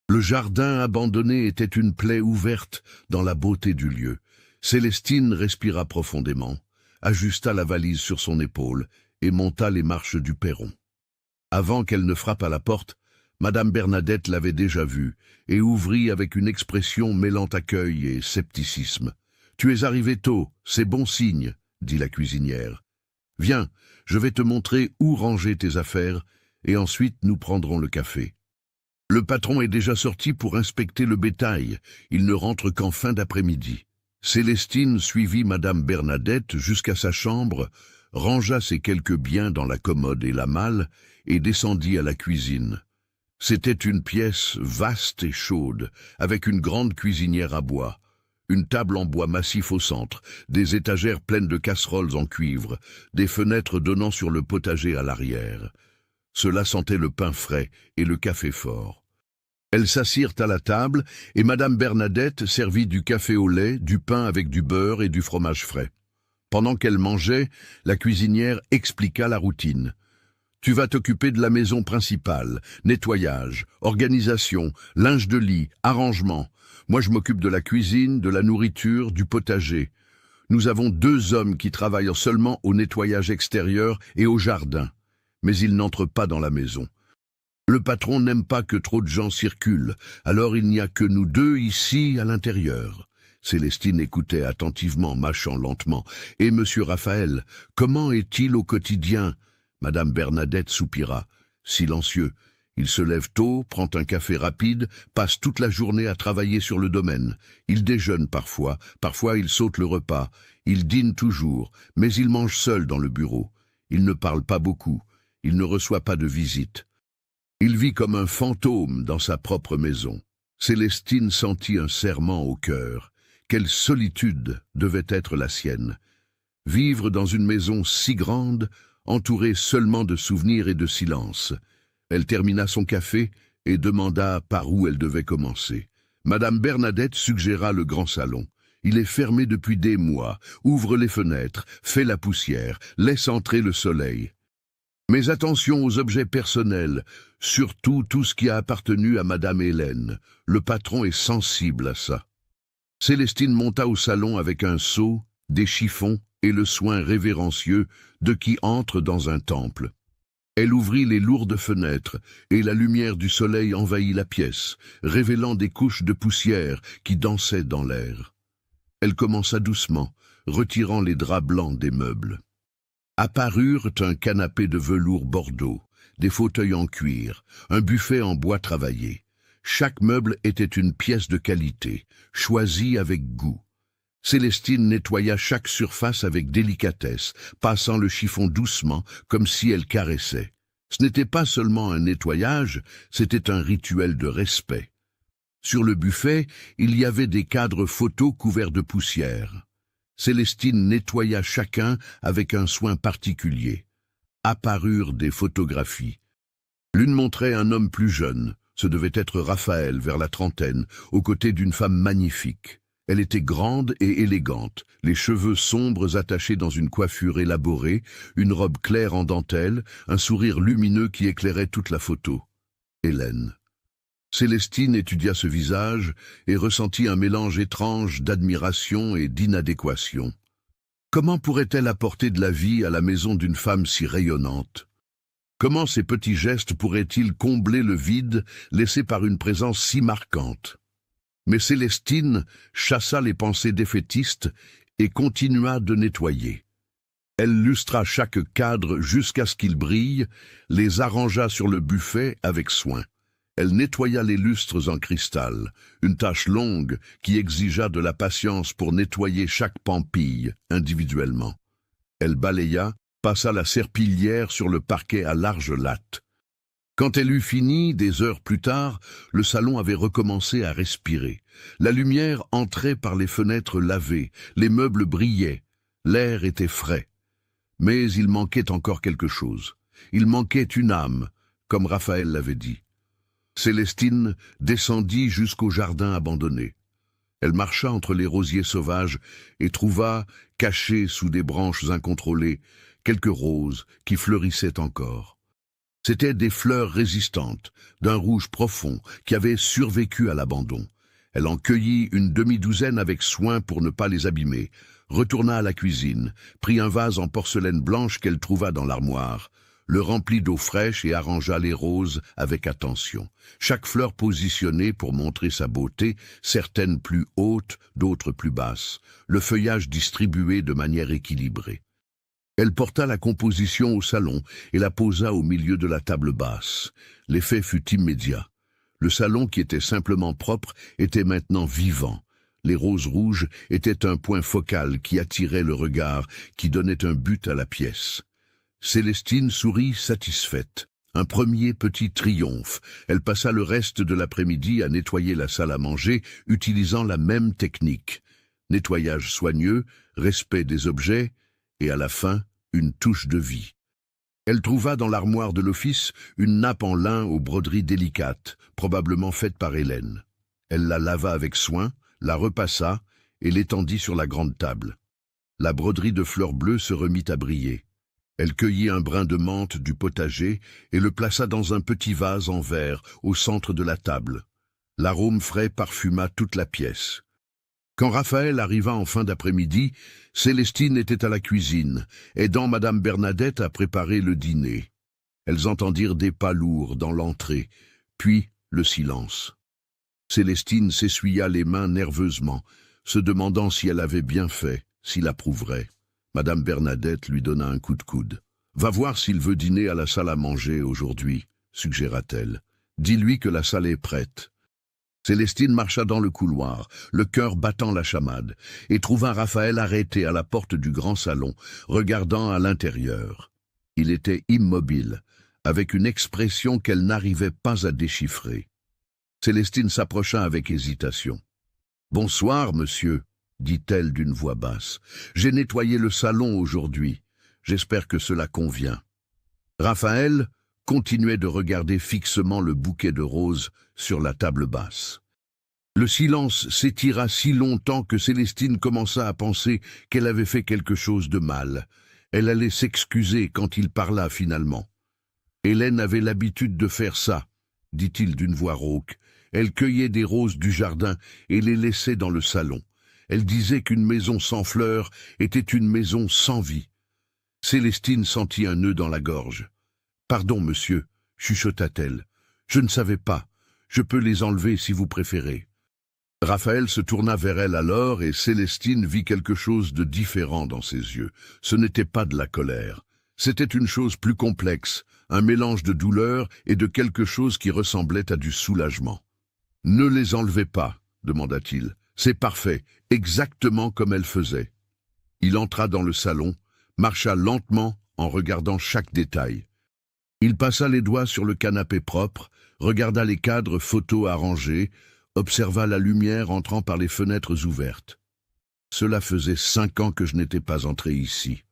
Le jardin abandonné était une plaie ouverte dans la beauté du lieu. Célestine respira profondément, ajusta la valise sur son épaule et monta les marches du perron. Avant qu'elle ne frappe à la porte, Madame Bernadette l'avait déjà vue et ouvrit avec une expression mêlant accueil et scepticisme. « Tu es arrivé tôt, c'est bon signe, » dit la cuisinière. « Viens, je vais te montrer où ranger tes affaires, et ensuite nous prendrons le café. » Le patron est déjà sorti pour inspecter le bétail, il ne rentre qu'en fin d'après-midi. Célestine suivit Madame Bernadette jusqu'à sa chambre, rangea ses quelques biens dans la commode et la malle, et descendit à la cuisine. C'était une pièce vaste et chaude, avec une grande cuisinière à bois. Une table en bois massif au centre, des étagères pleines de casseroles en cuivre, des fenêtres donnant sur le potager à l'arrière. Cela sentait le pain frais et le café fort. Elles s'assirent à la table et Madame Bernadette servit du café au lait, du pain avec du beurre et du fromage frais. Pendant qu'elle mangeait, la cuisinière expliqua la routine. « Tu vas t'occuper de la maison principale, nettoyage, organisation, linge de lit, arrangement. Moi je m'occupe de la cuisine, de la nourriture, du potager. Nous avons 2 hommes qui travaillent seulement au nettoyage extérieur et au jardin, mais ils n'entrent pas dans la maison. Le patron n'aime pas que trop de gens circulent, alors il n'y a que nous 2 ici à l'intérieur. » Célestine écoutait attentivement, mâchant lentement. « Et Monsieur Raphaël, comment est-il au quotidien ?» Madame Bernadette soupira. Silencieux. Il se lève tôt, prend un café rapide, passe toute la journée à travailler sur le domaine. Il déjeune parfois il saute le repas. Il dîne toujours, mais il mange seul dans le bureau. Il ne parle pas beaucoup, il ne reçoit pas de visites. Il vit comme un fantôme dans sa propre maison. Célestine sentit un serrement au cœur. Quelle solitude devait être la sienne. Vivre dans une maison si grande, entourée seulement de souvenirs et de silence. Elle termina son café et demanda par où elle devait commencer. Madame Bernadette suggéra le grand salon. Il est fermé depuis des mois, ouvre les fenêtres, fait la poussière, laisse entrer le soleil. Mais attention aux objets personnels, surtout tout ce qui a appartenu à Madame Hélène. Le patron est sensible à ça. Célestine monta au salon avec un seau, des chiffons et le soin révérencieux de qui entre dans un temple. Elle ouvrit les lourdes fenêtres, et la lumière du soleil envahit la pièce, révélant des couches de poussière qui dansaient dans l'air. Elle commença doucement, retirant les draps blancs des meubles. Apparurent un canapé de velours bordeaux, des fauteuils en cuir, un buffet en bois travaillé. Chaque meuble était une pièce de qualité, choisie avec goût. Célestine nettoya chaque surface avec délicatesse, passant le chiffon doucement, comme si elle caressait. Ce n'était pas seulement un nettoyage, c'était un rituel de respect. Sur le buffet, il y avait des cadres photos couverts de poussière. Célestine nettoya chacun avec un soin particulier. Apparurent des photographies. L'une montrait un homme plus jeune, ce devait être Raphaël vers la trentaine, aux côtés d'une femme magnifique. Elle était grande et élégante, les cheveux sombres attachés dans une coiffure élaborée, une robe claire en dentelle, un sourire lumineux qui éclairait toute la photo. Hélène. Célestine étudia ce visage et ressentit un mélange étrange d'admiration et « Comment pourrait-elle apporter de la vie à la maison d'une femme si rayonnante ? Comment ces petits gestes pourraient-ils combler le vide laissé par une présence si marquante? Mais Célestine chassa les pensées défaitistes et continua de nettoyer. Elle lustra chaque cadre jusqu'à ce qu'il brille, les arrangea sur le buffet avec soin. Elle nettoya les lustres en cristal, une tâche longue qui exigea de la patience pour nettoyer chaque pampille individuellement. Elle balaya, passa la serpillière sur le parquet à large latte. Quand elle eut fini, des heures plus tard, le salon avait recommencé à respirer. La lumière entrait par les fenêtres lavées, les meubles brillaient, l'air était frais. Mais il manquait encore quelque chose. Il manquait une âme, comme Raphaël l'avait dit. Célestine descendit jusqu'au jardin abandonné. Elle marcha entre les rosiers sauvages et trouva, cachés sous des branches incontrôlées, quelques roses qui fleurissaient encore. C'étaient des fleurs résistantes, d'un rouge profond, qui avaient survécu à l'abandon. Elle en cueillit une demi-douzaine avec soin pour ne pas les abîmer, retourna à la cuisine, prit un vase en porcelaine blanche qu'elle trouva dans l'armoire, le remplit d'eau fraîche et arrangea les roses avec attention. Chaque fleur positionnée pour montrer sa beauté, certaines plus hautes, d'autres plus basses, le feuillage distribué de manière équilibrée. Elle porta la composition au salon et la posa au milieu de la table basse. L'effet fut immédiat. Le salon, qui était simplement propre, était maintenant vivant. Les roses rouges étaient un point focal qui attirait le regard, qui donnait un but à la pièce. Célestine sourit satisfaite. Un premier petit triomphe. Elle passa le reste de l'après-midi à nettoyer la salle à manger, utilisant la même technique. Nettoyage soigneux, respect des objets, et à la fin, une touche de vie. Elle trouva dans l'armoire de l'office une nappe en lin aux broderies délicates, probablement faite par Hélène. Elle la lava avec soin, la repassa et l'étendit sur la grande table. La broderie de fleurs bleues se remit à briller. Elle cueillit un brin de menthe du potager et le plaça dans un petit vase en verre au centre de la table. L'arôme frais parfuma toute la pièce. Quand Raphaël arriva en fin d'après-midi, Célestine était à la cuisine, aidant Madame Bernadette à préparer le dîner. Elles entendirent des pas lourds dans l'entrée, puis le silence. Célestine s'essuya les mains nerveusement, se demandant si elle avait bien fait, s'il approuverait. Madame Bernadette lui donna un coup de coude. « Va voir s'il veut dîner à la salle à manger aujourd'hui, » suggéra-t-elle. « Dis-lui que la salle est prête. » Célestine marcha dans le couloir, le cœur battant la chamade, et trouva Raphaël arrêté à la porte du grand salon, regardant à l'intérieur. Il était immobile, avec une expression qu'elle n'arrivait pas à déchiffrer. Célestine s'approcha avec hésitation. « Bonsoir, monsieur, » dit-elle d'une voix basse. « J'ai nettoyé le salon aujourd'hui. J'espère que cela convient. » Raphaël continuait de regarder fixement le bouquet de roses sur la table basse. Le silence s'étira si longtemps que Célestine commença à penser qu'elle avait fait quelque chose de mal. Elle allait s'excuser quand il parla finalement. « Hélène avait l'habitude de faire ça, » dit-il d'une voix rauque. Elle cueillait des roses du jardin et les laissait dans le salon. Elle disait qu'une maison sans fleurs était une maison sans vie. Célestine sentit un nœud dans la gorge. « Pardon, monsieur, » chuchota-t-elle. « Je ne savais pas. Je peux les enlever si vous préférez. » Raphaël se tourna vers elle alors et Célestine vit quelque chose de différent dans ses yeux. Ce n'était pas de la colère. C'était une chose plus complexe, un mélange de douleur et de quelque chose qui ressemblait à du soulagement. « Ne les enlevez pas, » demanda-t-il. « C'est parfait, exactement comme elle faisait. » Il entra dans le salon, marcha lentement en regardant chaque détail. Il passa les doigts sur le canapé propre, regarda les cadres photos arrangés, observa la lumière entrant par les fenêtres ouvertes. « Cela faisait 5 ans que je n'étais pas entré ici, »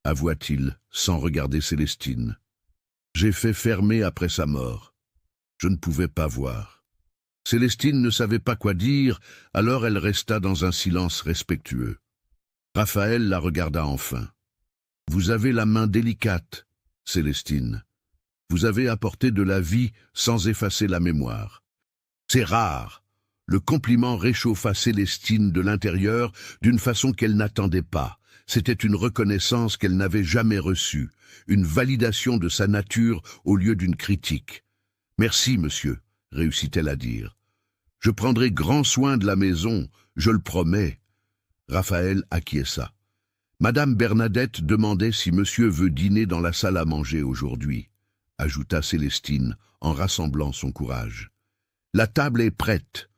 avoua-t-il, sans regarder Célestine. « J'ai fait fermer après sa mort. Je ne pouvais pas voir. » Célestine ne savait pas quoi dire, alors elle resta dans un silence respectueux. Raphaël la regarda enfin. « Vous avez la main délicate, Célestine. Vous avez apporté de la vie sans effacer la mémoire. C'est rare. » Le compliment réchauffa Célestine de l'intérieur d'une façon qu'elle n'attendait pas. C'était une reconnaissance qu'elle n'avait jamais reçue, une validation de sa nature au lieu d'une critique. « Merci, monsieur », réussit-elle à dire. « Je prendrai grand soin de la maison, je le promets. » Raphaël acquiesça. Madame Bernadette demandait si monsieur veut dîner dans la salle à manger aujourd'hui, ajouta Célestine en rassemblant son courage. La table est prête.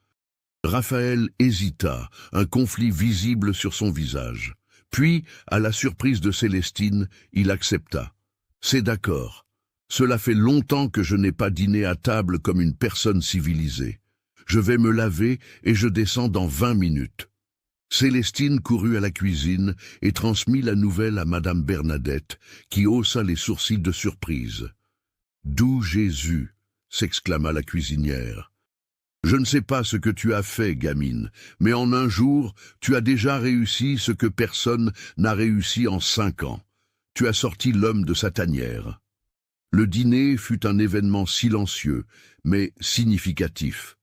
Raphaël hésita, un conflit visible sur son visage. Puis, à la surprise de Célestine, il accepta. C'est d'accord. Cela fait longtemps que je n'ai pas dîné à table comme une personne civilisée. Je vais me laver et je descends dans 20 minutes. Célestine courut à la cuisine et transmit la nouvelle à Madame Bernadette, qui haussa les sourcils de surprise. « D'où Jésus ?» s'exclama la cuisinière. « Je ne sais pas ce que tu as fait, gamine, mais en un jour, tu as déjà réussi ce que personne n'a réussi en 5 ans. Tu as sorti l'homme de sa tanière. » Le dîner fut un événement silencieux, mais significatif.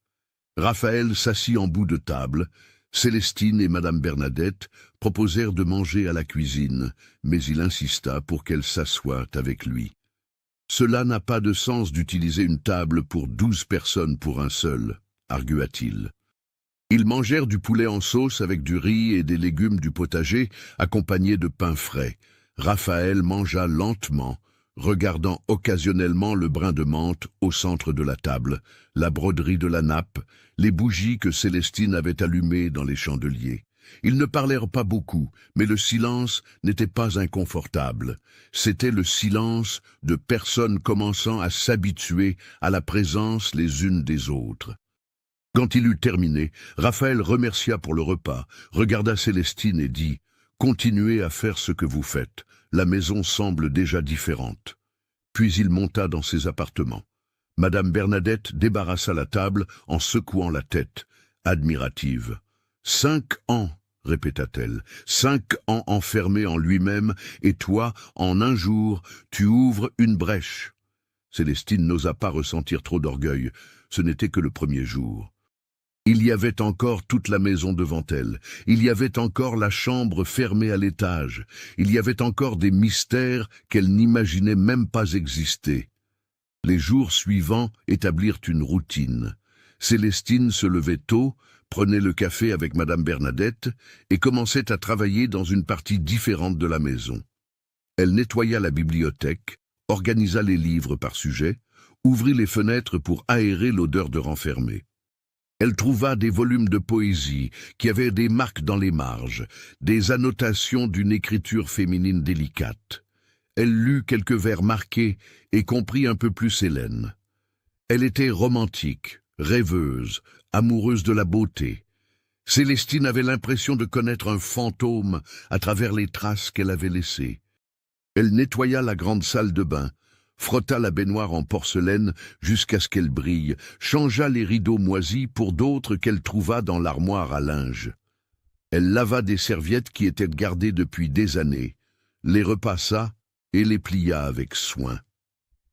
Raphaël s'assit en bout de table. Célestine et Madame Bernadette proposèrent de manger à la cuisine, mais il insista pour qu'elle s'assoie avec lui. « Cela n'a pas de sens d'utiliser une table pour 12 personnes pour un seul, » argua-t-il. Ils mangèrent du poulet en sauce avec du riz et des légumes du potager, accompagnés de pain frais. Raphaël mangea lentement, regardant occasionnellement le brin de menthe au centre de la table, la broderie de la nappe, les bougies que Célestine avait allumées dans les chandeliers. Ils ne parlèrent pas beaucoup, mais le silence n'était pas inconfortable. C'était le silence de personnes commençant à s'habituer à la présence les unes des autres. Quand il eut terminé, Raphaël remercia pour le repas, regarda Célestine et dit « Continuez à faire ce que vous faites. La maison semble déjà différente. » Puis il monta dans ses appartements. Madame Bernadette débarrassa la table en secouant la tête, admirative. « 5 ans, répéta-t-elle, 5 ans enfermé en lui-même, et toi, en un jour, tu ouvres une brèche. » Célestine n'osa pas ressentir trop d'orgueil, ce n'était que le premier jour. Il y avait encore toute la maison devant elle, il y avait encore la chambre fermée à l'étage, il y avait encore des mystères qu'elle n'imaginait même pas exister. Les jours suivants établirent une routine. Célestine se levait tôt, prenait le café avec Madame Bernadette et commençait à travailler dans une partie différente de la maison. Elle nettoya la bibliothèque, organisa les livres par sujet, ouvrit les fenêtres pour aérer l'odeur de renfermé. Elle trouva des volumes de poésie qui avaient des marques dans les marges, des annotations d'une écriture féminine délicate. Elle lut quelques vers marqués et comprit un peu plus Hélène. Elle était romantique, rêveuse, amoureuse de la beauté. Célestine avait l'impression de connaître un fantôme à travers les traces qu'elle avait laissées. Elle nettoya la grande salle de bain, frotta la baignoire en porcelaine jusqu'à ce qu'elle brille, changea les rideaux moisis pour d'autres qu'elle trouva dans l'armoire à linge. Elle lava des serviettes qui étaient gardées depuis des années, les repassa et les plia avec soin.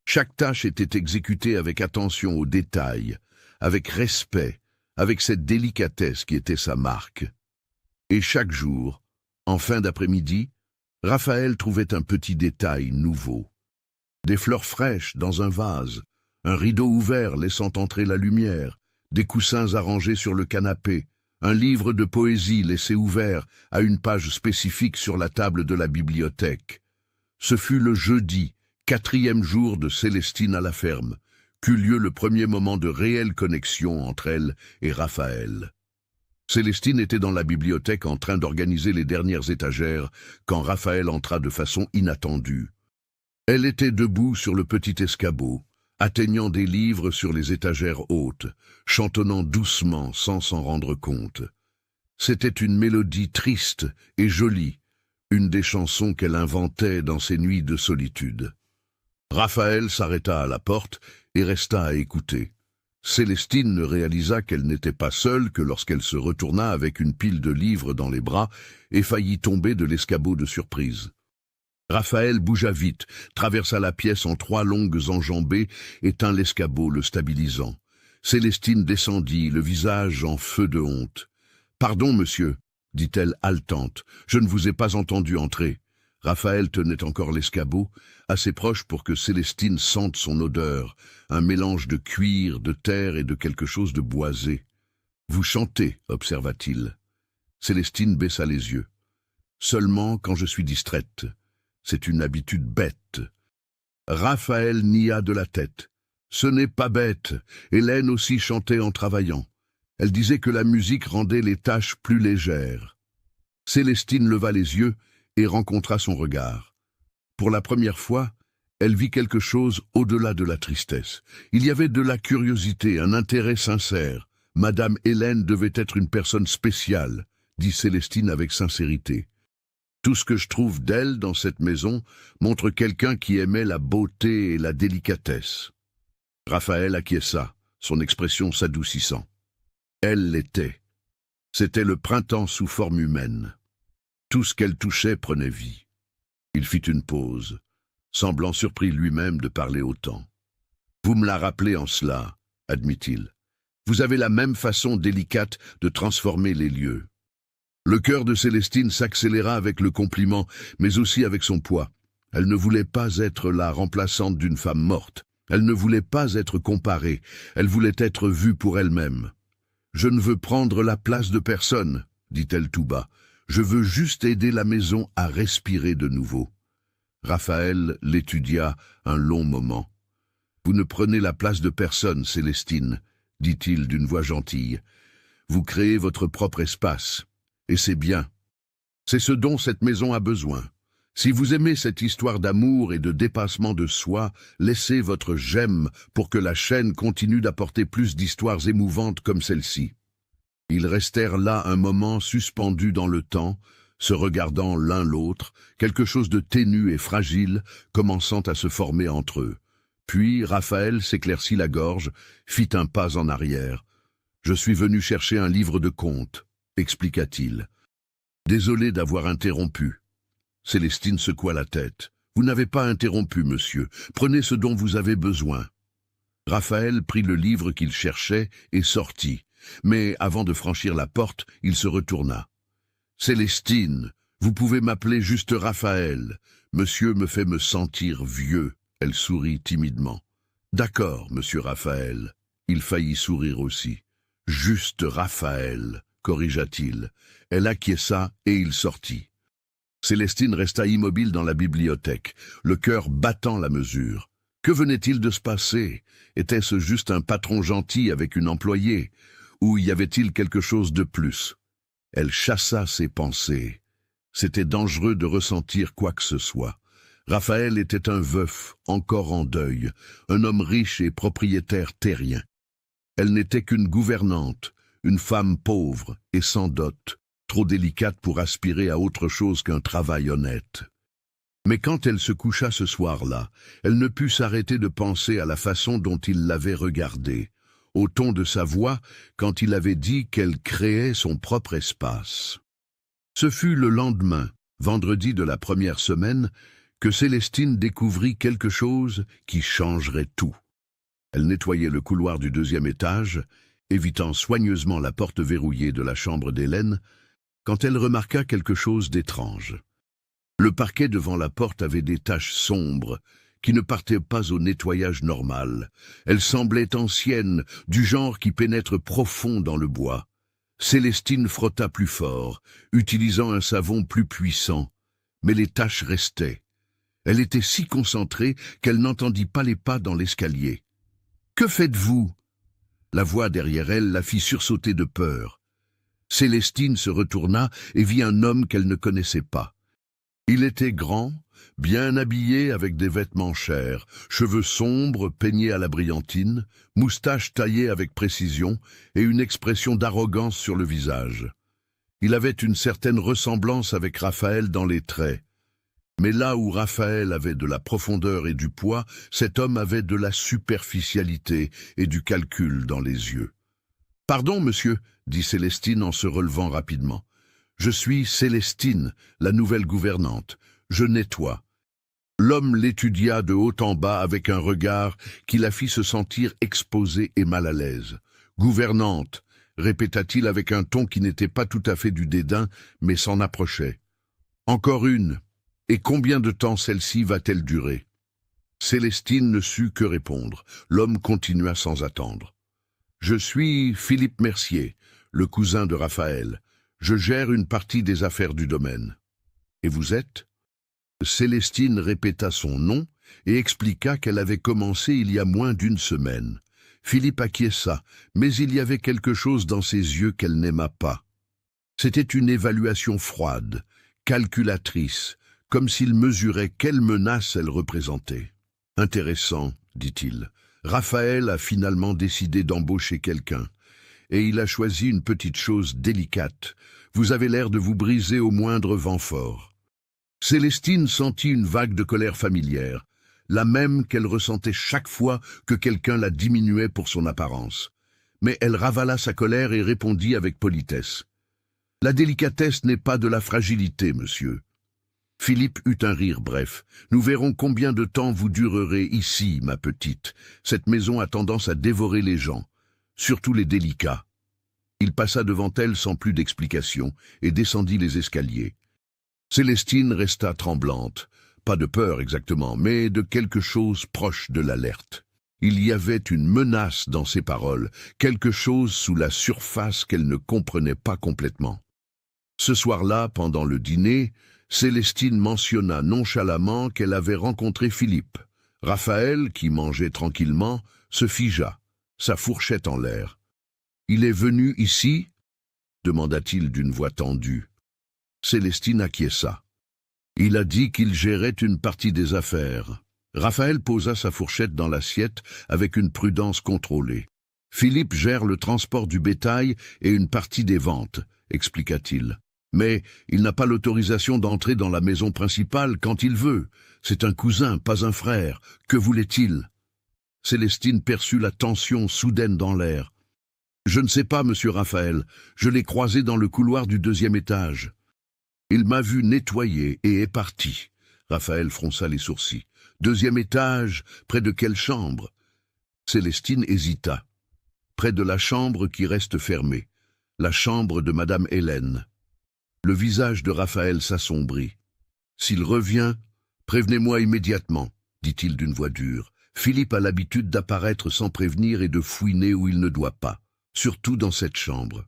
Chaque tâche était exécutée avec attention aux détails, avec respect, avec cette délicatesse qui était sa marque. Et chaque jour, en fin d'après-midi, Raphaël trouvait un petit détail nouveau. Des fleurs fraîches dans un vase, un rideau ouvert laissant entrer la lumière, des coussins arrangés sur le canapé, un livre de poésie laissé ouvert à une page spécifique sur la table de la bibliothèque. Ce fut le jeudi, 4e jour de Célestine à la ferme, qu'eut lieu le premier moment de réelle connexion entre elle et Raphaël. Célestine était dans la bibliothèque en train d'organiser les dernières étagères quand Raphaël entra de façon inattendue. Elle était debout sur le petit escabeau, atteignant des livres sur les étagères hautes, chantonnant doucement sans s'en rendre compte. C'était une mélodie triste et jolie, une des chansons qu'elle inventait dans ses nuits de solitude. Raphaël s'arrêta à la porte et resta à écouter. Célestine ne réalisa qu'elle n'était pas seule que lorsqu'elle se retourna avec une pile de livres dans les bras et faillit tomber de l'escabeau de surprise. Raphaël bougea vite, traversa la pièce en 3 longues enjambées et tint l'escabeau le stabilisant. Célestine descendit, le visage en feu de honte. « Pardon, monsieur » dit-elle haletante. « Je ne vous ai pas entendu entrer. » Raphaël tenait encore l'escabeau, assez proche pour que Célestine sente son odeur, un mélange de cuir, de terre et de quelque chose de boisé. « Vous chantez, observa-t-il. Célestine baissa les yeux. « Seulement quand je suis distraite. C'est une habitude bête. » Raphaël nia de la tête. « Ce n'est pas bête. Hélène aussi chantait en travaillant. Elle disait que la musique rendait les tâches plus légères. » Célestine leva les yeux et rencontra son regard. Pour la première fois, elle vit quelque chose au-delà de la tristesse. Il y avait de la curiosité, un intérêt sincère. Madame Hélène devait être une personne spéciale, dit Célestine avec sincérité. Tout ce que je trouve d'elle dans cette maison montre quelqu'un qui aimait la beauté et la délicatesse. Raphaël acquiesça, son expression s'adoucissant. Elle l'était. C'était le printemps sous forme humaine. Tout ce qu'elle touchait prenait vie. Il fit une pause, semblant surpris lui-même de parler autant. « Vous me la rappelez en cela, » admit-il. « Vous avez la même façon délicate de transformer les lieux. » Le cœur de Célestine s'accéléra avec le compliment, mais aussi avec son poids. Elle ne voulait pas être la remplaçante d'une femme morte. Elle ne voulait pas être comparée. Elle voulait être vue pour elle-même. « Je ne veux prendre la place de personne, » dit-elle tout bas. « Je veux juste aider la maison à respirer de nouveau. » Raphaël l'étudia un long moment. « Vous ne prenez la place de personne, Célestine, » dit-il d'une voix gentille. « Vous créez votre propre espace. Et c'est bien. C'est ce dont cette maison a besoin. Si vous aimez cette histoire d'amour et de dépassement de soi, laissez votre j'aime pour que la chaîne continue d'apporter plus d'histoires émouvantes comme celle-ci. » Ils restèrent là un moment suspendus dans le temps, se regardant l'un l'autre, quelque chose de ténu et fragile commençant à se former entre eux. Puis Raphaël s'éclaircit la gorge, fit un pas en arrière. « Je suis venu chercher un livre de contes, » expliqua-t-il. « Désolé d'avoir interrompu. » Célestine secoua la tête. « Vous n'avez pas interrompu, monsieur. Prenez ce dont vous avez besoin. » Raphaël prit le livre qu'il cherchait et sortit. Mais avant de franchir la porte, il se retourna. « Célestine, vous pouvez m'appeler juste Raphaël. Monsieur me fait me sentir vieux. » Elle sourit timidement. « D'accord, monsieur Raphaël. » Il faillit sourire aussi. « Juste Raphaël, » corrigea-t-il. Elle acquiesça et il sortit. Célestine resta immobile dans la bibliothèque, le cœur battant la mesure. Que venait-il de se passer? Était-ce juste un patron gentil avec une employée? Ou y avait-il quelque chose de plus? Elle chassa ses pensées. C'était dangereux de ressentir quoi que ce soit. Raphaël était un veuf, encore en deuil, un homme riche et propriétaire terrien. Elle n'était qu'une gouvernante, une femme pauvre et sans dot, trop délicate pour aspirer à autre chose qu'un travail honnête. Mais quand elle se coucha ce soir-là, elle ne put s'arrêter de penser à la façon dont il l'avait regardée, au ton de sa voix quand il avait dit qu'elle créait son propre espace. Ce fut le lendemain, vendredi de la première semaine, que Célestine découvrit quelque chose qui changerait tout. Elle nettoyait le couloir du deuxième étage, évitant soigneusement la porte verrouillée de la chambre d'Hélène, quand elle remarqua quelque chose d'étrange. Le parquet devant la porte avait des taches sombres, qui ne partaient pas au nettoyage normal. Elles semblaient anciennes, du genre qui pénètre profond dans le bois. Célestine frotta plus fort, utilisant un savon plus puissant, mais les taches restaient. Elle était si concentrée qu'elle n'entendit pas les pas dans l'escalier. « Que faites-vous » La voix derrière elle la fit sursauter de peur. Célestine se retourna et vit un homme qu'elle ne connaissait pas. Il était grand, bien habillé avec des vêtements chers, cheveux sombres peignés à la brillantine, moustache taillée avec précision et une expression d'arrogance sur le visage. Il avait une certaine ressemblance avec Raphaël dans les traits. Mais là où Raphaël avait de la profondeur et du poids, cet homme avait de la superficialité et du calcul dans les yeux. « Pardon, monsieur, » dit Célestine en se relevant rapidement. « Je suis Célestine, la nouvelle gouvernante. Je nettoie. » L'homme l'étudia de haut en bas avec un regard qui la fit se sentir exposée et mal à l'aise. « Gouvernante, répéta-t-il avec un ton qui n'était pas tout à fait du dédain, mais s'en approchait. Encore une. Et combien de temps celle-ci va-t-elle durer? Célestine ne sut que répondre. L'homme continua sans attendre. Je suis Philippe Mercier, le cousin de Raphaël. Je gère une partie des affaires du domaine. Et vous êtes? Célestine répéta son nom et expliqua qu'elle avait commencé il y a moins d'une semaine. Philippe acquiesça, mais il y avait quelque chose dans ses yeux qu'elle n'aima pas. C'était une évaluation froide, calculatrice, comme s'il mesurait quelle menace elle représentait. « Intéressant, dit-il. Raphaël a finalement décidé d'embaucher quelqu'un. Et il a choisi une petite chose délicate. Vous avez l'air de vous briser au moindre vent fort. » Célestine sentit une vague de colère familière, la même qu'elle ressentait chaque fois que quelqu'un la diminuait pour son apparence. Mais elle ravala sa colère et répondit avec politesse. « La délicatesse n'est pas de la fragilité, monsieur. » Philippe eut un rire bref. « Nous verrons combien de temps vous durerez ici, ma petite. Cette maison a tendance à dévorer les gens, surtout les délicats. » Il passa devant elle sans plus d'explication et descendit les escaliers. Célestine resta tremblante. Pas de peur exactement, mais de quelque chose proche de l'alerte. Il y avait une menace dans ses paroles, quelque chose sous la surface qu'elle ne comprenait pas complètement. Ce soir-là, pendant le dîner, Célestine mentionna nonchalamment qu'elle avait rencontré Philippe. Raphaël, qui mangeait tranquillement, se figea, sa fourchette en l'air. « Il est venu ici ?» demanda-t-il d'une voix tendue. Célestine acquiesça. Il a dit qu'il gérait une partie des affaires. Raphaël posa sa fourchette dans l'assiette avec une prudence contrôlée. Philippe gère le transport du bétail et une partie des ventes, expliqua-t-il. Mais il n'a pas l'autorisation d'entrer dans la maison principale quand il veut. C'est un cousin, pas un frère. Que voulait-il? Célestine perçut la tension soudaine dans l'air. Je ne sais pas, monsieur Raphaël. Je l'ai croisé dans le couloir du 2e étage. Il m'a vu nettoyer et est parti. Raphaël fronça les sourcils. 2e étage, près de quelle chambre? Célestine hésita. Près de la chambre qui reste fermée. La chambre de madame Hélène. Le visage de Raphaël s'assombrit. S'il revient, prévenez-moi immédiatement, dit-il d'une voix dure. Philippe a l'habitude d'apparaître sans prévenir et de fouiner où il ne doit pas, surtout dans cette chambre.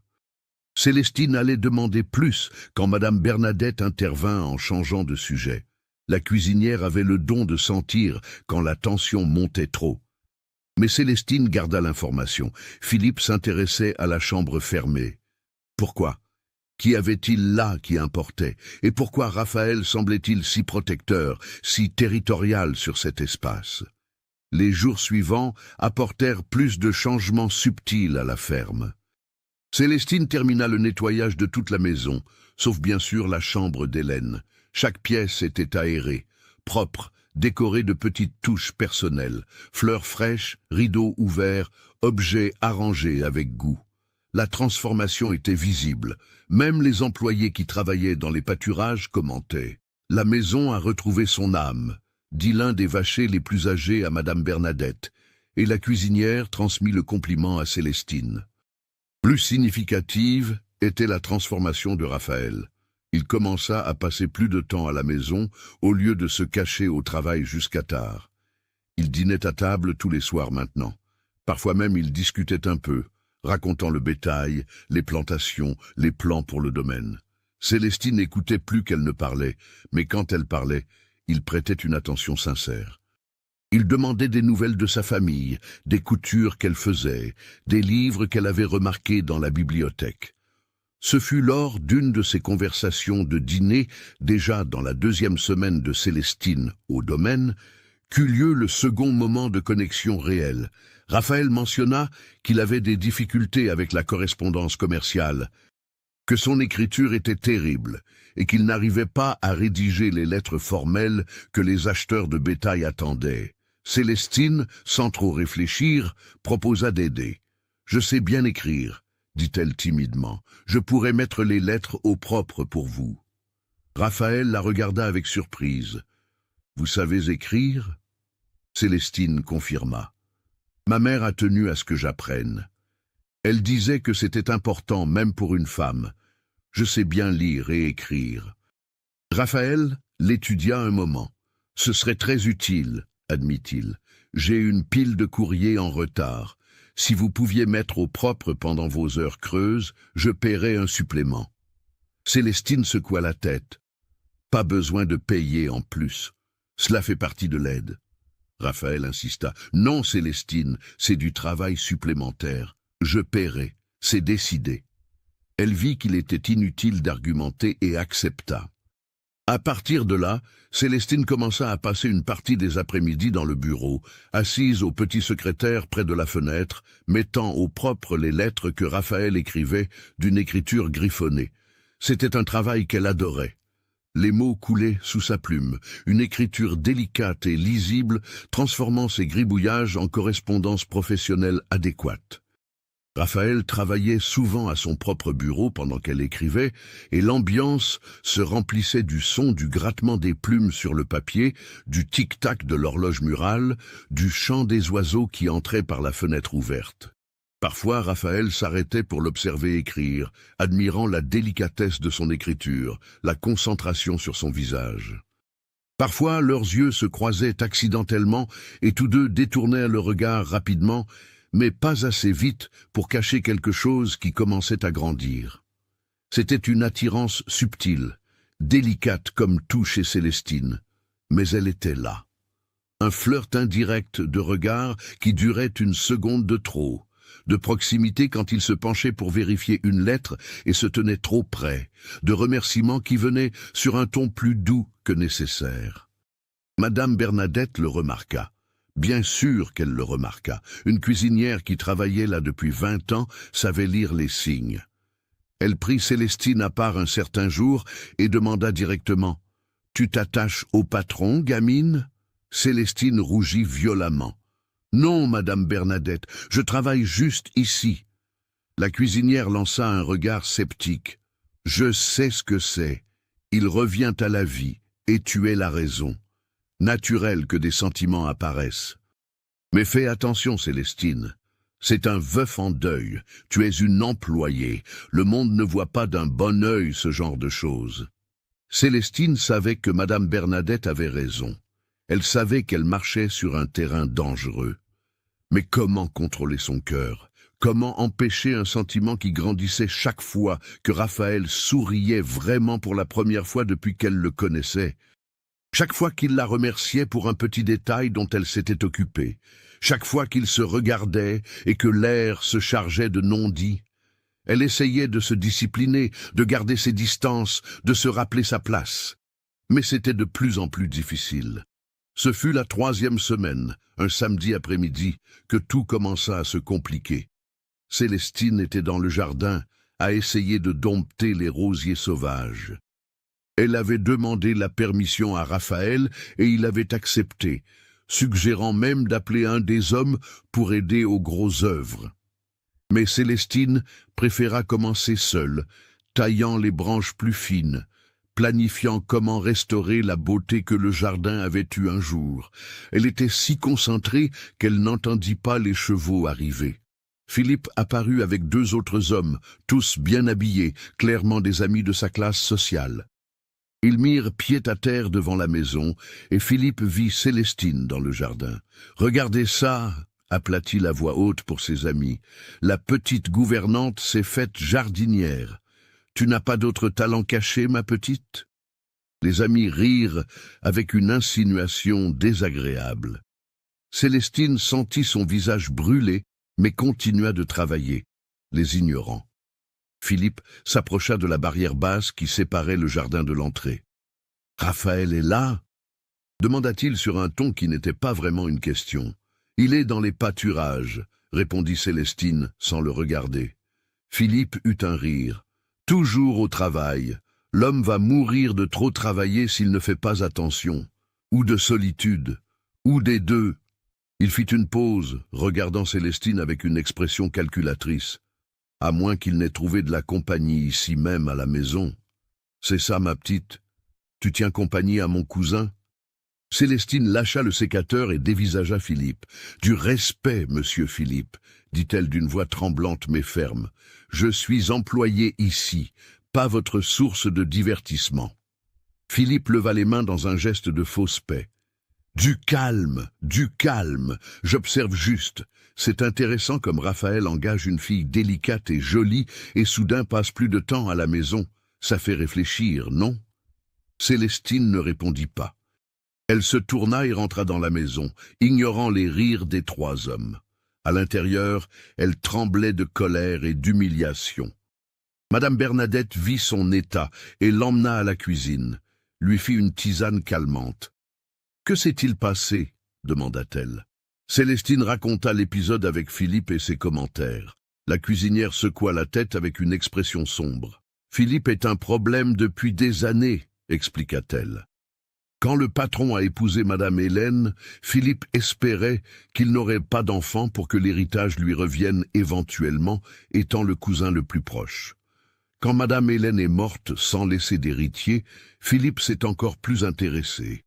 Célestine allait demander plus quand madame Bernadette intervint en changeant de sujet. La cuisinière avait le don de sentir quand la tension montait trop. Mais Célestine garda l'information. Philippe s'intéressait à la chambre fermée. Pourquoi? Qu'y avait-il là qui importait? Et pourquoi Raphaël semblait-il si protecteur, si territorial sur cet espace? Les jours suivants apportèrent plus de changements subtils à la ferme. Célestine termina le nettoyage de toute la maison, sauf bien sûr la chambre d'Hélène. Chaque pièce était aérée, propre, décorée de petites touches personnelles, fleurs fraîches, rideaux ouverts, objets arrangés avec goût. La transformation était visible. Même les employés qui travaillaient dans les pâturages commentaient. « La maison a retrouvé son âme », dit l'un des vachers les plus âgés à madame Bernadette, et la cuisinière transmit le compliment à Célestine. Plus significative était la transformation de Raphaël. Il commença à passer plus de temps à la maison au lieu de se cacher au travail jusqu'à tard. Il dînait à table tous les soirs maintenant. Parfois même il discutait un peu, racontant le bétail, les plantations, les plans pour le domaine. Célestine n'écoutait plus qu'elle ne parlait, mais quand elle parlait, il prêtait une attention sincère. Il demandait des nouvelles de sa famille, des coutures qu'elle faisait, des livres qu'elle avait remarqués dans la bibliothèque. Ce fut lors d'une de ces conversations de dîner, déjà dans la 2e semaine de Célestine au domaine, qu'eut lieu le second moment de connexion réelle. Raphaël mentionna qu'il avait des difficultés avec la correspondance commerciale, que son écriture était terrible et qu'il n'arrivait pas à rédiger les lettres formelles que les acheteurs de bétail attendaient. Célestine, sans trop réfléchir, proposa d'aider. « Je sais bien écrire, » dit-elle timidement. « Je pourrais mettre les lettres au propre pour vous. » Raphaël la regarda avec surprise. « Vous savez écrire ?» Célestine confirma. « Ma mère a tenu à ce que j'apprenne. » Elle disait que c'était important, même pour une femme. Je sais bien lire et écrire. Raphaël l'étudia un moment. Ce serait très utile, admit-il. J'ai une pile de courriers en retard. Si vous pouviez mettre au propre pendant vos heures creuses, je paierais un supplément. Célestine secoua la tête. Pas besoin de payer en plus. Cela fait partie de l'aide. Raphaël insista. Non, Célestine, c'est du travail supplémentaire. Je paierai. C'est décidé. Elle vit qu'il était inutile d'argumenter et accepta. À partir de là, Célestine commença à passer une partie des après-midi dans le bureau, assise au petit secrétaire près de la fenêtre, mettant au propre les lettres que Raphaël écrivait d'une écriture griffonnée. C'était un travail qu'elle adorait. Les mots coulaient sous sa plume, une écriture délicate et lisible, transformant ses gribouillages en correspondance professionnelle adéquate. Raphaël travaillait souvent à son propre bureau pendant qu'elle écrivait, et l'ambiance se remplissait du son du grattement des plumes sur le papier, du tic-tac de l'horloge murale, du chant des oiseaux qui entraient par la fenêtre ouverte. Parfois, Raphaël s'arrêtait pour l'observer écrire, admirant la délicatesse de son écriture, la concentration sur son visage. Parfois, leurs yeux se croisaient accidentellement et tous deux détournèrent le regard rapidement, mais pas assez vite pour cacher quelque chose qui commençait à grandir. C'était une attirance subtile, délicate comme tout chez Célestine, mais elle était là. Un flirt indirect de regard qui durait une seconde de trop, de proximité quand il se penchait pour vérifier une lettre et se tenait trop près, de remerciements qui venaient sur un ton plus doux que nécessaire. Madame Bernadette le remarqua. Bien sûr qu'elle le remarqua. Une cuisinière qui travaillait là depuis 20 ans savait lire les signes. Elle prit Célestine à part un certain jour et demanda directement « Tu t'attaches au patron, gamine ?» Célestine rougit violemment. « Non, Madame Bernadette, je travaille juste ici. » La cuisinière lança un regard sceptique. « Je sais ce que c'est. Il revient à la vie, et tu es la raison. Naturel que des sentiments apparaissent. Mais fais attention, Célestine. C'est un veuf en deuil. Tu es une employée. Le monde ne voit pas d'un bon œil ce genre de choses. » Célestine savait que Madame Bernadette avait raison. Elle savait qu'elle marchait sur un terrain dangereux. Mais comment contrôler son cœur? Comment empêcher un sentiment qui grandissait chaque fois que Raphaël souriait vraiment pour la première fois depuis qu'elle le connaissait? Chaque fois qu'il la remerciait pour un petit détail dont elle s'était occupée, chaque fois qu'ils se regardaient et que l'air se chargeait de non-dits, elle essayait de se discipliner, de garder ses distances, de se rappeler sa place. Mais c'était de plus en plus difficile. Ce fut la 3e semaine, un samedi après-midi, que tout commença à se compliquer. Célestine était dans le jardin, à essayer de dompter les rosiers sauvages. Elle avait demandé la permission à Raphaël et il avait accepté, suggérant même d'appeler un des hommes pour aider aux grosses œuvres. Mais Célestine préféra commencer seule, taillant les branches plus fines, planifiant comment restaurer la beauté que le jardin avait eue un jour. Elle était si concentrée qu'elle n'entendit pas les chevaux arriver. Philippe apparut avec 2 autres hommes, tous bien habillés, clairement des amis de sa classe sociale. Ils mirent pied à terre devant la maison, et Philippe vit Célestine dans le jardin. « Regardez ça !» aplatit la voix haute pour ses amis. « La petite gouvernante s'est faite jardinière. Tu n'as pas d'autre talent caché, ma petite ?» Les amis rirent avec une insinuation désagréable. Célestine sentit son visage brûler, mais continua de travailler, les ignorant. Philippe s'approcha de la barrière basse qui séparait le jardin de l'entrée. « Raphaël est là ?» demanda-t-il sur un ton qui n'était pas vraiment une question. « Il est dans les pâturages », répondit Célestine sans le regarder. Philippe eut un rire. « Toujours au travail. L'homme va mourir de trop travailler s'il ne fait pas attention. Ou de solitude. Ou des deux. » Il fit une pause, regardant Célestine avec une expression calculatrice. « À moins qu'il n'ait trouvé de la compagnie ici même à la maison. C'est ça, ma petite. Tu tiens compagnie à mon cousin ?» Célestine lâcha le sécateur et dévisagea Philippe. « Du respect, monsieur Philippe, » dit-elle d'une voix tremblante mais ferme. « Je suis employé ici, pas votre source de divertissement. » Philippe leva les mains dans un geste de fausse paix. « Du calme, j'observe juste. C'est intéressant comme Raphaël engage une fille délicate et jolie et soudain passe plus de temps à la maison. Ça fait réfléchir, non ?» Célestine ne répondit pas. Elle se tourna et rentra dans la maison, ignorant les rires des trois hommes. À l'intérieur, elle tremblait de colère et d'humiliation. Madame Bernadette vit son état et l'emmena à la cuisine, lui fit une tisane calmante. « Que s'est-il passé ?» demanda-t-elle. Célestine raconta l'épisode avec Philippe et ses commentaires. La cuisinière secoua la tête avec une expression sombre. « Philippe est un problème depuis des années », expliqua-t-elle. Quand le patron a épousé Madame Hélène, Philippe espérait qu'il n'aurait pas d'enfant pour que l'héritage lui revienne éventuellement, étant le cousin le plus proche. Quand Madame Hélène est morte sans laisser d'héritier, Philippe s'est encore plus intéressé.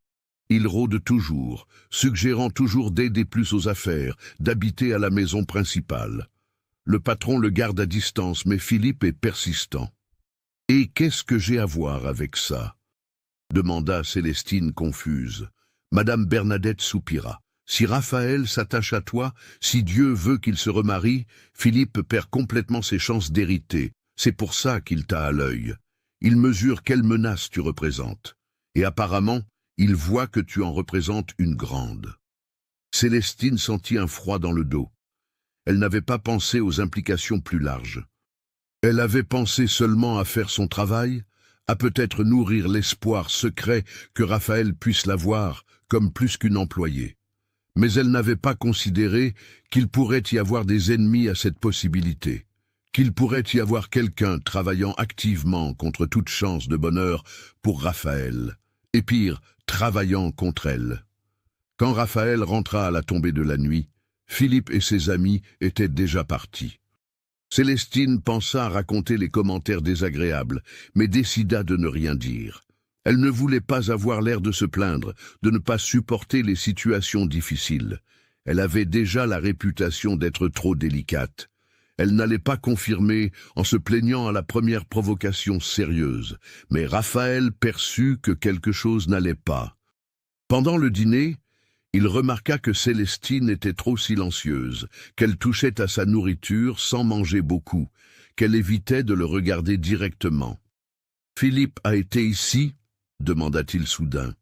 Il rôde toujours, suggérant toujours d'aider plus aux affaires, d'habiter à la maison principale. Le patron le garde à distance, mais Philippe est persistant. « Et qu'est-ce que j'ai à voir avec ça ?» demanda Célestine confuse. Madame Bernadette soupira. « Si Raphaël s'attache à toi, si Dieu veut qu'il se remarie, Philippe perd complètement ses chances d'hériter. C'est pour ça qu'il t'a à l'œil. Il mesure quelle menace tu représentes. Et apparemment, il voit que tu en représentes une grande. » Célestine sentit un froid dans le dos. Elle n'avait pas pensé aux implications plus larges. Elle avait pensé seulement à faire son travail, à peut-être nourrir l'espoir secret que Raphaël puisse l'avoir comme plus qu'une employée. Mais elle n'avait pas considéré qu'il pourrait y avoir des ennemis à cette possibilité, qu'il pourrait y avoir quelqu'un travaillant activement contre toute chance de bonheur pour Raphaël, et pire, travaillant contre elle. Quand Raphaël rentra à la tombée de la nuit, Philippe et ses amis étaient déjà partis. Célestine pensa à raconter les commentaires désagréables, mais décida de ne rien dire. Elle ne voulait pas avoir l'air de se plaindre, de ne pas supporter les situations difficiles. Elle avait déjà la réputation d'être trop délicate. Elle n'allait pas confirmer en se plaignant à la première provocation sérieuse, mais Raphaël perçut que quelque chose n'allait pas. Pendant le dîner, il remarqua que Célestine était trop silencieuse, qu'elle touchait à sa nourriture sans manger beaucoup, qu'elle évitait de le regarder directement. « Philippe a été ici ?» demanda-t-il soudain.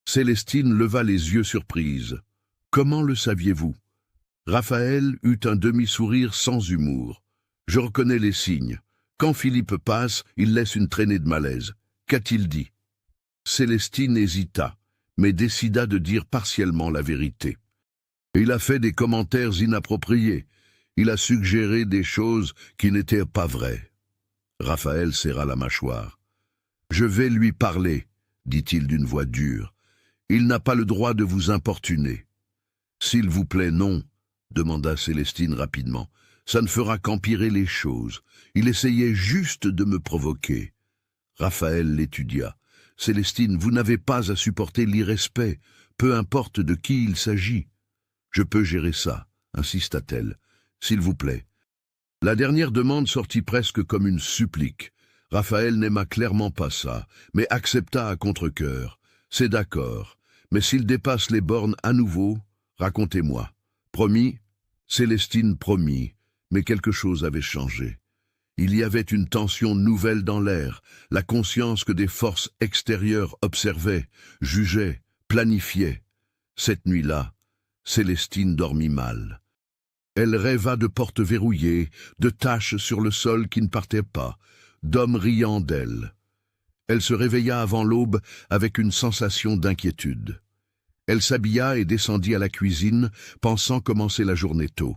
Célestine leva les yeux surprise. « Comment le saviez-vous » Raphaël eut un demi-sourire sans humour. « Je reconnais les signes. Quand Philippe passe, il laisse une traînée de malaise. Qu'a-t-il dit » Célestine hésita, mais décida de dire partiellement la vérité. « Il a fait des commentaires inappropriés. Il a suggéré des choses qui n'étaient pas vraies. » Raphaël serra la mâchoire. « Je vais lui parler, » dit-il d'une voix dure. « Il n'a pas le droit de vous importuner. »« S'il vous plaît, non, » demanda Célestine rapidement. « Ça ne fera qu'empirer les choses. Il essayait juste de me provoquer. » Raphaël l'étudia. « Célestine, vous n'avez pas à supporter l'irrespect, peu importe de qui il s'agit. »« Je peux gérer ça, » insista-t-elle. « S'il vous plaît. » La dernière demande sortit presque comme une supplique. Raphaël n'aima clairement pas ça, mais accepta à contre-cœur. « C'est d'accord, mais s'il dépasse les bornes à nouveau, racontez-moi. » Promis ? Célestine promit, mais quelque chose avait changé. Il y avait une tension nouvelle dans l'air, la conscience que des forces extérieures observaient, jugeaient, planifiaient. Cette nuit-là, Célestine dormit mal. Elle rêva de portes verrouillées, de taches sur le sol qui ne partaient pas, d'hommes riant d'elle. Elle se réveilla avant l'aube avec une sensation d'inquiétude. Elle s'habilla et descendit à la cuisine, pensant commencer la journée tôt.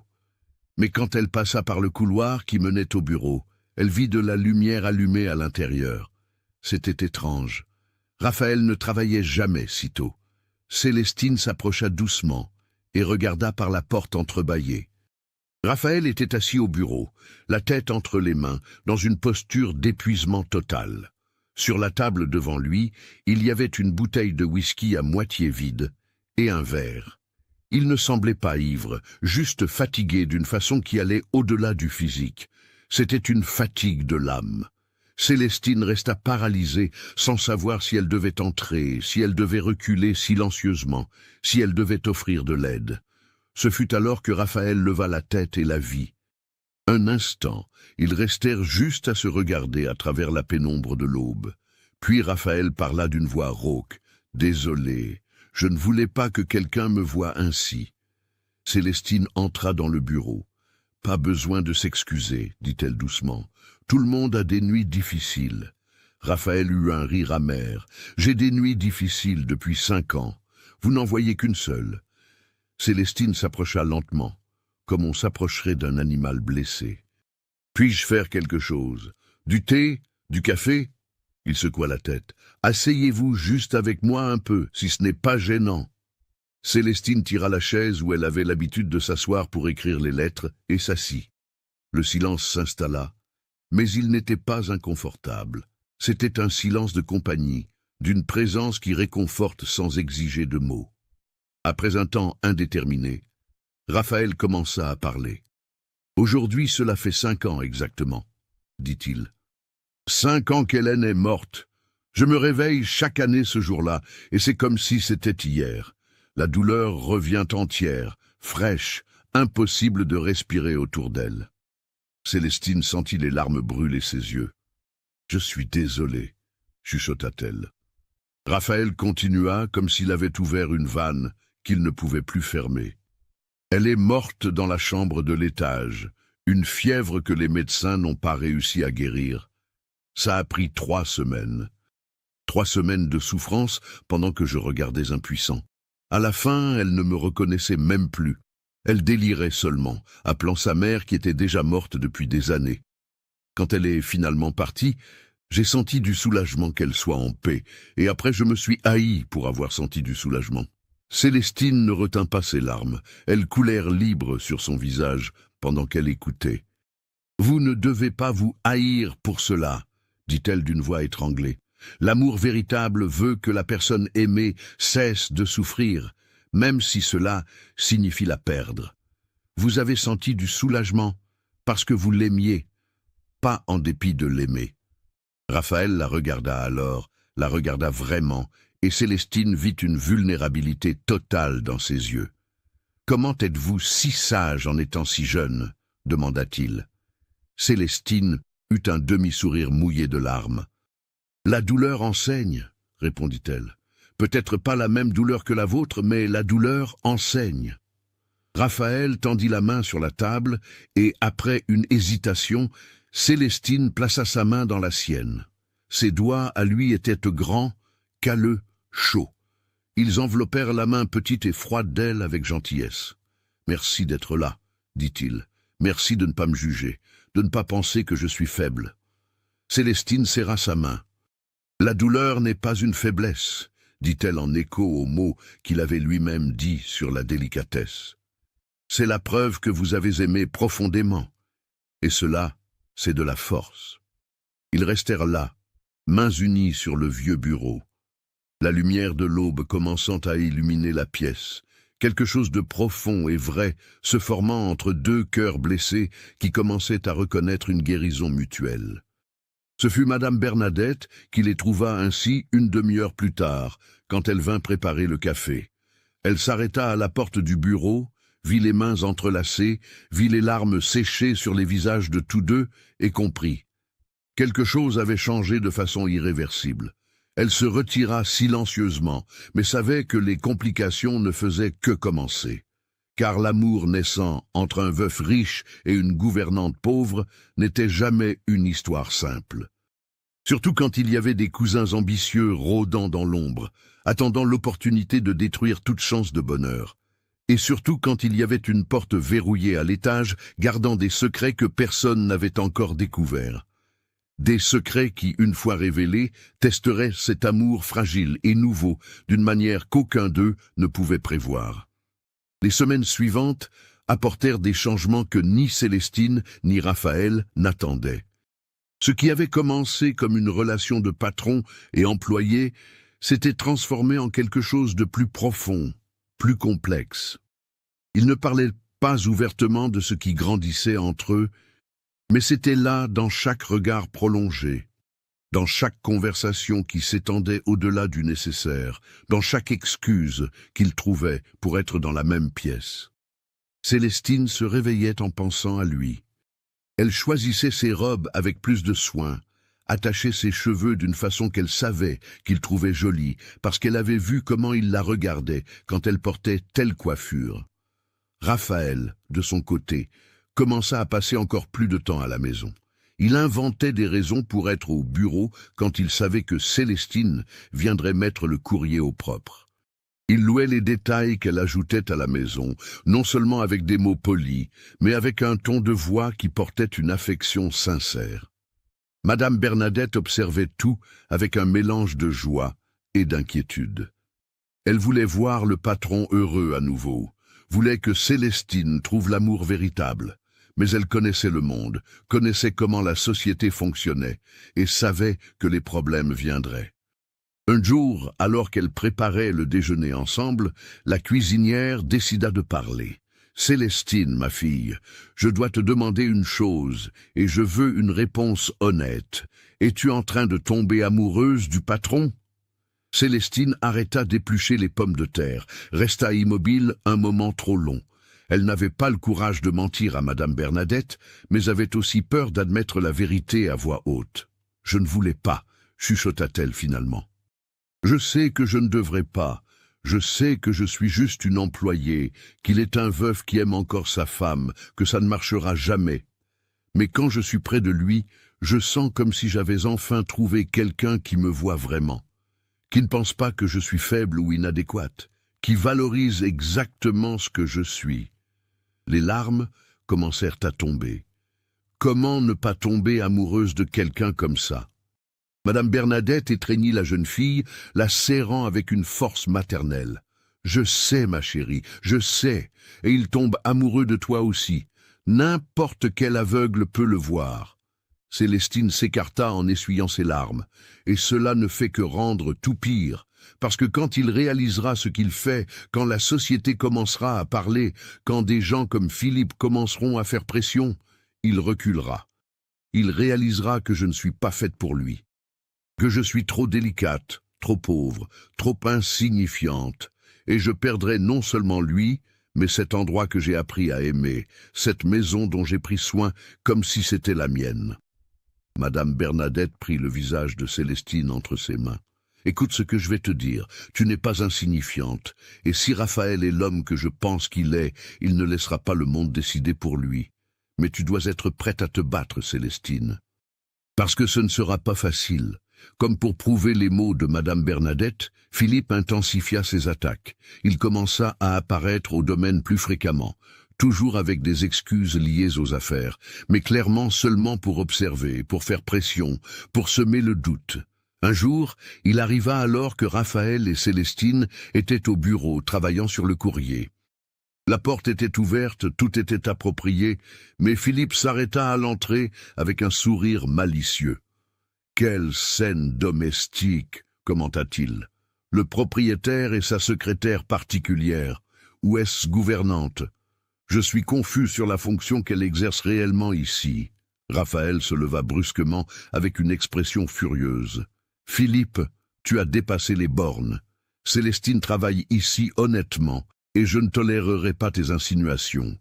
Mais quand elle passa par le couloir qui menait au bureau, elle vit de la lumière allumée à l'intérieur. C'était étrange. Raphaël ne travaillait jamais si tôt. Célestine s'approcha doucement et regarda par la porte entrebâillée. Raphaël était assis au bureau, la tête entre les mains, dans une posture d'épuisement total. Sur la table devant lui, il y avait une bouteille de whisky à moitié vide et un verre. Il ne semblait pas ivre, juste fatigué d'une façon qui allait au-delà du physique. C'était une fatigue de l'âme. Célestine resta paralysée, sans savoir si elle devait entrer, si elle devait reculer silencieusement, si elle devait offrir de l'aide. Ce fut alors que Raphaël leva la tête et la vit. Un instant, ils restèrent juste à se regarder à travers la pénombre de l'aube. Puis Raphaël parla d'une voix rauque. « Désolé, je ne voulais pas que quelqu'un me voie ainsi. » Célestine entra dans le bureau. « Pas besoin de s'excuser, dit-elle doucement. Tout le monde a des nuits difficiles. » Raphaël eut un rire amer. « J'ai des nuits difficiles depuis 5 ans. Vous n'en voyez qu'une seule. » Célestine s'approcha lentement, comme on s'approcherait d'un animal blessé. « Puis-je faire quelque chose? Du thé? Du café ?» Il secoua la tête. « Asseyez-vous juste avec moi un peu, si ce n'est pas gênant. » Célestine tira la chaise où elle avait l'habitude de s'asseoir pour écrire les lettres et s'assit. Le silence s'installa, mais il n'était pas inconfortable. C'était un silence de compagnie, d'une présence qui réconforte sans exiger de mots. Après un temps indéterminé, Raphaël commença à parler. « Aujourd'hui, cela fait 5 ans exactement, dit-il. 5 ans qu'Hélène est morte. Je me réveille chaque année ce jour-là, et c'est comme si c'était hier. La douleur revient entière, fraîche, impossible de respirer autour d'elle. » Célestine sentit les larmes brûler ses yeux. « Je suis désolé, » chuchota-t-elle. Raphaël continua comme s'il avait ouvert une vanne qu'il ne pouvait plus fermer. « Elle est morte dans la chambre de l'étage, une fièvre que les médecins n'ont pas réussi à guérir. Ça a pris 3 semaines. 3 semaines de souffrance pendant que je regardais impuissant. À la fin, elle ne me reconnaissait même plus. Elle délirait seulement, appelant sa mère qui était déjà morte depuis des années. Quand elle est finalement partie, j'ai senti du soulagement qu'elle soit en paix, et après je me suis haï pour avoir senti du soulagement. » Célestine ne retint pas ses larmes. Elles coulèrent libres sur son visage pendant qu'elle écoutait. « Vous ne devez pas vous haïr pour cela, » dit-elle d'une voix étranglée. « L'amour véritable veut que la personne aimée cesse de souffrir, même si cela signifie la perdre. Vous avez senti du soulagement parce que vous l'aimiez, pas en dépit de l'aimer. » Raphaël la regarda alors, la regarda vraiment, et Célestine vit une vulnérabilité totale dans ses yeux. « Comment êtes-vous si sage en étant si jeune ?» demanda-t-il. Célestine eut un demi-sourire mouillé de larmes. « La douleur enseigne, » répondit-elle. « Peut-être pas la même douleur que la vôtre, mais la douleur enseigne. » Raphaël tendit la main sur la table et, après une hésitation, Célestine plaça sa main dans la sienne. Ses doigts à lui étaient grands, calleux, chauds. Ils enveloppèrent la main petite et froide d'elle avec gentillesse. « Merci d'être là, » dit-il. « Merci de ne pas me juger, de ne pas penser que je suis faible. » Célestine serra sa main. « La douleur n'est pas une faiblesse, » dit-elle en écho aux mots qu'il avait lui-même dit sur la délicatesse. « C'est la preuve que vous avez aimé profondément. Et cela, c'est de la force. » Ils restèrent là, mains unies sur le vieux bureau. La lumière de l'aube commençant à illuminer la pièce, quelque chose de profond et vrai se formant entre 2 cœurs blessés qui commençaient à reconnaître une guérison mutuelle. Ce fut Madame Bernadette qui les trouva ainsi une demi-heure plus tard, quand elle vint préparer le café. Elle s'arrêta à la porte du bureau, vit les mains entrelacées, vit les larmes sécher sur les visages de tous deux et comprit. Quelque chose avait changé de façon irréversible. Elle se retira silencieusement, mais savait que les complications ne faisaient que commencer. Car l'amour naissant entre un veuf riche et une gouvernante pauvre n'était jamais une histoire simple. Surtout quand il y avait des cousins ambitieux rôdant dans l'ombre, attendant l'opportunité de détruire toute chance de bonheur. Et surtout quand il y avait une porte verrouillée à l'étage, gardant des secrets que personne n'avait encore découverts. Des secrets qui, une fois révélés, testeraient cet amour fragile et nouveau, d'une manière qu'aucun d'eux ne pouvait prévoir. Les semaines suivantes apportèrent des changements que ni Célestine ni Raphaël n'attendaient. Ce qui avait commencé comme une relation de patron et employé s'était transformé en quelque chose de plus profond, plus complexe. Ils ne parlaient pas ouvertement de ce qui grandissait entre eux, mais c'était là dans chaque regard prolongé, dans chaque conversation qui s'étendait au-delà du nécessaire, dans chaque excuse qu'ils trouvaient pour être dans la même pièce. Célestine se réveillait en pensant à lui. Elle choisissait ses robes avec plus de soin, attachait ses cheveux d'une façon qu'elle savait qu'il trouvait jolie, parce qu'elle avait vu comment il la regardait quand elle portait telle coiffure. Raphaël, de son côté, commença à passer encore plus de temps à la maison. Il inventait des raisons pour être au bureau quand il savait que Célestine viendrait mettre le courrier au propre. Il louait les détails qu'elle ajoutait à la maison, non seulement avec des mots polis, mais avec un ton de voix qui portait une affection sincère. Madame Bernadette observait tout avec un mélange de joie et d'inquiétude. Elle voulait voir le patron heureux à nouveau, voulait que Célestine trouve l'amour véritable, mais elle connaissait le monde, connaissait comment la société fonctionnait, et savait que les problèmes viendraient. Un jour, alors qu'elle préparait le déjeuner ensemble, la cuisinière décida de parler. « Célestine, ma fille, je dois te demander une chose, et je veux une réponse honnête. Es-tu en train de tomber amoureuse du patron ?» Célestine arrêta d'éplucher les pommes de terre, resta immobile un moment trop long. Elle n'avait pas le courage de mentir à Madame Bernadette, mais avait aussi peur d'admettre la vérité à voix haute. « Je ne voulais pas », chuchota-t-elle finalement. « Je sais que je ne devrais pas. Je sais que je suis juste une employée, qu'il est un veuf qui aime encore sa femme, que ça ne marchera jamais. Mais quand je suis près de lui, je sens comme si j'avais enfin trouvé quelqu'un qui me voit vraiment, qui ne pense pas que je suis faible ou inadéquate, qui valorise exactement ce que je suis. » Les larmes commencèrent à tomber. Comment ne pas tomber amoureuse de quelqu'un comme ça? Madame Bernadette étreignit la jeune fille, la serrant avec une force maternelle. « Je sais, ma chérie, je sais, et il tombe amoureux de toi aussi. N'importe quel aveugle peut le voir. » Célestine s'écarta en essuyant ses larmes, et cela ne fait que rendre tout pire, parce que quand il réalisera ce qu'il fait, quand la société commencera à parler, quand des gens comme Philippe commenceront à faire pression, il reculera. Il réalisera que je ne suis pas faite pour lui, que je suis trop délicate, trop pauvre, trop insignifiante, et je perdrai non seulement lui, mais cet endroit que j'ai appris à aimer, cette maison dont j'ai pris soin comme si c'était la mienne. Madame Bernadette prit le visage de Célestine entre ses mains. « Écoute ce que je vais te dire, tu n'es pas insignifiante, et si Raphaël est l'homme que je pense qu'il est, il ne laissera pas le monde décider pour lui. Mais tu dois être prête à te battre, Célestine. Parce que ce ne sera pas facile. » Comme pour prouver les mots de Madame Bernadette, Philippe intensifia ses attaques. Il commença à apparaître au domaine plus fréquemment, toujours avec des excuses liées aux affaires, mais clairement seulement pour observer, pour faire pression, pour semer le doute. Un jour, il arriva alors que Raphaël et Célestine étaient au bureau travaillant sur le courrier. La porte était ouverte, tout était approprié, mais Philippe s'arrêta à l'entrée avec un sourire malicieux. « Quelle scène domestique !» commenta-t-il. « Le propriétaire et sa secrétaire particulière, ou est-ce gouvernante? Je suis confus sur la fonction qu'elle exerce réellement ici. » Raphaël se leva brusquement avec une expression furieuse. « Philippe, tu as dépassé les bornes. Célestine travaille ici honnêtement, et je ne tolérerai pas tes insinuations. »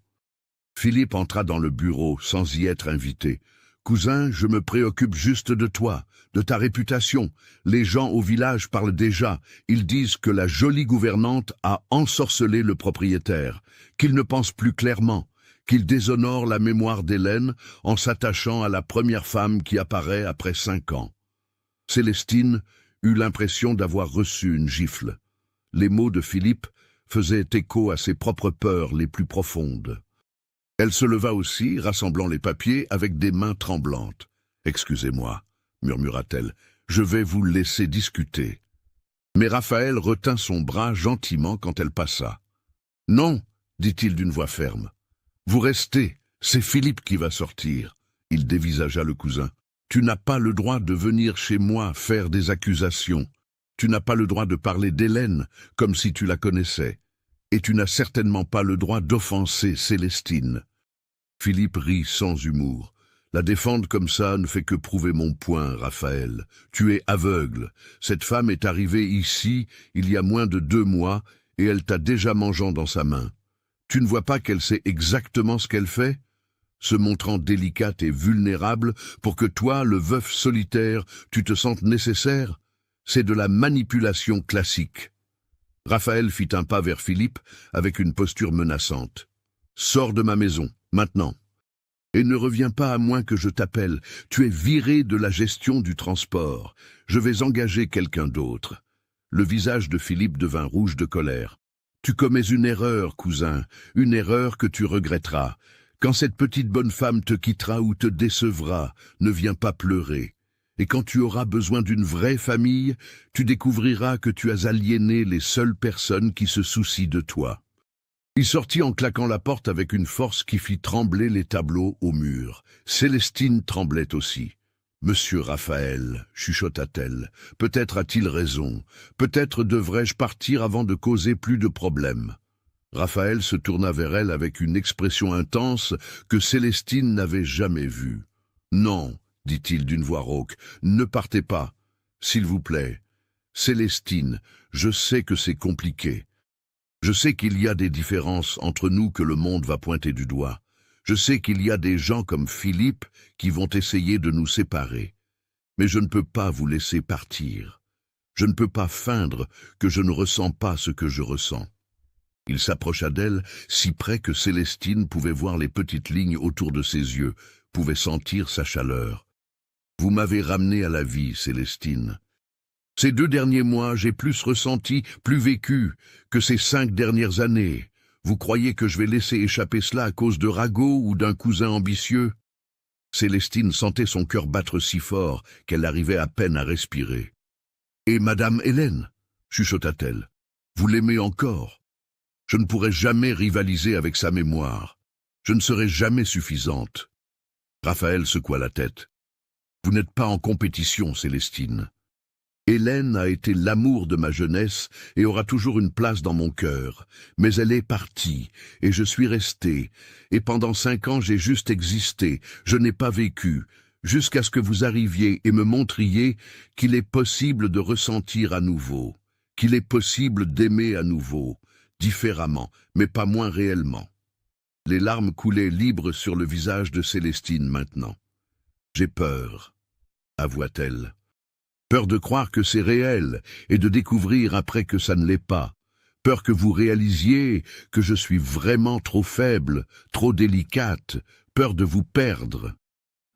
Philippe entra dans le bureau sans y être invité. « Cousin, je me préoccupe juste de toi, de ta réputation. Les gens au village parlent déjà. Ils disent que la jolie gouvernante a ensorcelé le propriétaire, qu'il ne pense plus clairement, qu'il déshonore la mémoire d'Hélène en s'attachant à la première femme qui apparaît après 5 ans. » Célestine eut l'impression d'avoir reçu une gifle. Les mots de Philippe faisaient écho à ses propres peurs les plus profondes. Elle se leva aussi, rassemblant les papiers avec des mains tremblantes. « Excusez-moi, » murmura-t-elle, « je vais vous laisser discuter. » Mais Raphaël retint son bras gentiment quand elle passa. « Non, » dit-il d'une voix ferme. « Vous restez, c'est Philippe qui va sortir. » Il dévisagea le cousin. « Tu n'as pas le droit de venir chez moi faire des accusations. Tu n'as pas le droit de parler d'Hélène comme si tu la connaissais. et tu n'as certainement pas le droit d'offenser Célestine. Philippe rit sans humour. La défendre comme ça ne fait que prouver mon point, Raphaël. Tu es aveugle. Cette femme est arrivée ici il y a moins de 2 mois et elle t'a déjà mangeant dans sa main. Tu ne vois pas qu'elle sait exactement ce qu'elle fait ? Se montrant délicate et vulnérable pour que toi, le veuf solitaire, tu te sentes nécessaire ? C'est de la manipulation classique. Raphaël fit un pas vers Philippe avec une posture menaçante. « Sors de ma maison, maintenant. Et ne reviens pas à moins que je t'appelle. Tu es viré de la gestion du transport. Je vais engager quelqu'un d'autre. » Le visage de Philippe devint rouge de colère. « Tu commets une erreur, cousin, une erreur que tu regretteras. Quand cette petite bonne femme te quittera ou te décevra, ne viens pas pleurer. Et quand tu auras besoin d'une vraie famille, tu découvriras que tu as aliéné les seules personnes qui se soucient de toi. » Il sortit en claquant la porte avec une force qui fit trembler les tableaux au mur. Célestine tremblait aussi. « Monsieur Raphaël, chuchota-t-elle, peut-être a-t-il raison. Peut-être devrais-je partir avant de causer plus de problèmes. » Raphaël se tourna vers elle avec une expression intense que Célestine n'avait jamais vue. « Non, dit-il d'une voix rauque, ne partez pas, s'il vous plaît. Célestine, je sais que c'est compliqué. Je sais qu'il y a des différences entre nous que le monde va pointer du doigt. Je sais qu'il y a des gens comme Philippe qui vont essayer de nous séparer. Mais je ne peux pas vous laisser partir. Je ne peux pas feindre que je ne ressens pas ce que je ressens. » Il s'approcha d'elle, si près que Célestine pouvait voir les petites lignes autour de ses yeux, pouvait sentir sa chaleur. « Vous m'avez ramené à la vie, Célestine. Ces 2 derniers mois, j'ai plus ressenti, plus vécu que ces 5 dernières années. Vous croyez que je vais laisser échapper cela à cause de ragots ou d'un cousin ambitieux ?» Célestine sentait son cœur battre si fort qu'elle arrivait à peine à respirer. « Et Madame Hélène ?» chuchota-t-elle. « Vous l'aimez encore ? Je ne pourrai jamais rivaliser avec sa mémoire. Je ne serai jamais suffisante. » Raphaël secoua la tête. « Vous n'êtes pas en compétition, Célestine. Hélène a été l'amour de ma jeunesse et aura toujours une place dans mon cœur. Mais elle est partie, et je suis resté. Et pendant 5 ans, j'ai juste existé. Je n'ai pas vécu, jusqu'à ce que vous arriviez et me montriez qu'il est possible de ressentir à nouveau, qu'il est possible d'aimer à nouveau, différemment, mais pas moins réellement. » Les larmes coulaient libres sur le visage de Célestine maintenant. « J'ai peur, » avoua-t-elle. Peur de croire que c'est réel et de découvrir après que ça ne l'est pas. Peur que vous réalisiez que je suis vraiment trop faible, trop délicate. Peur de vous perdre.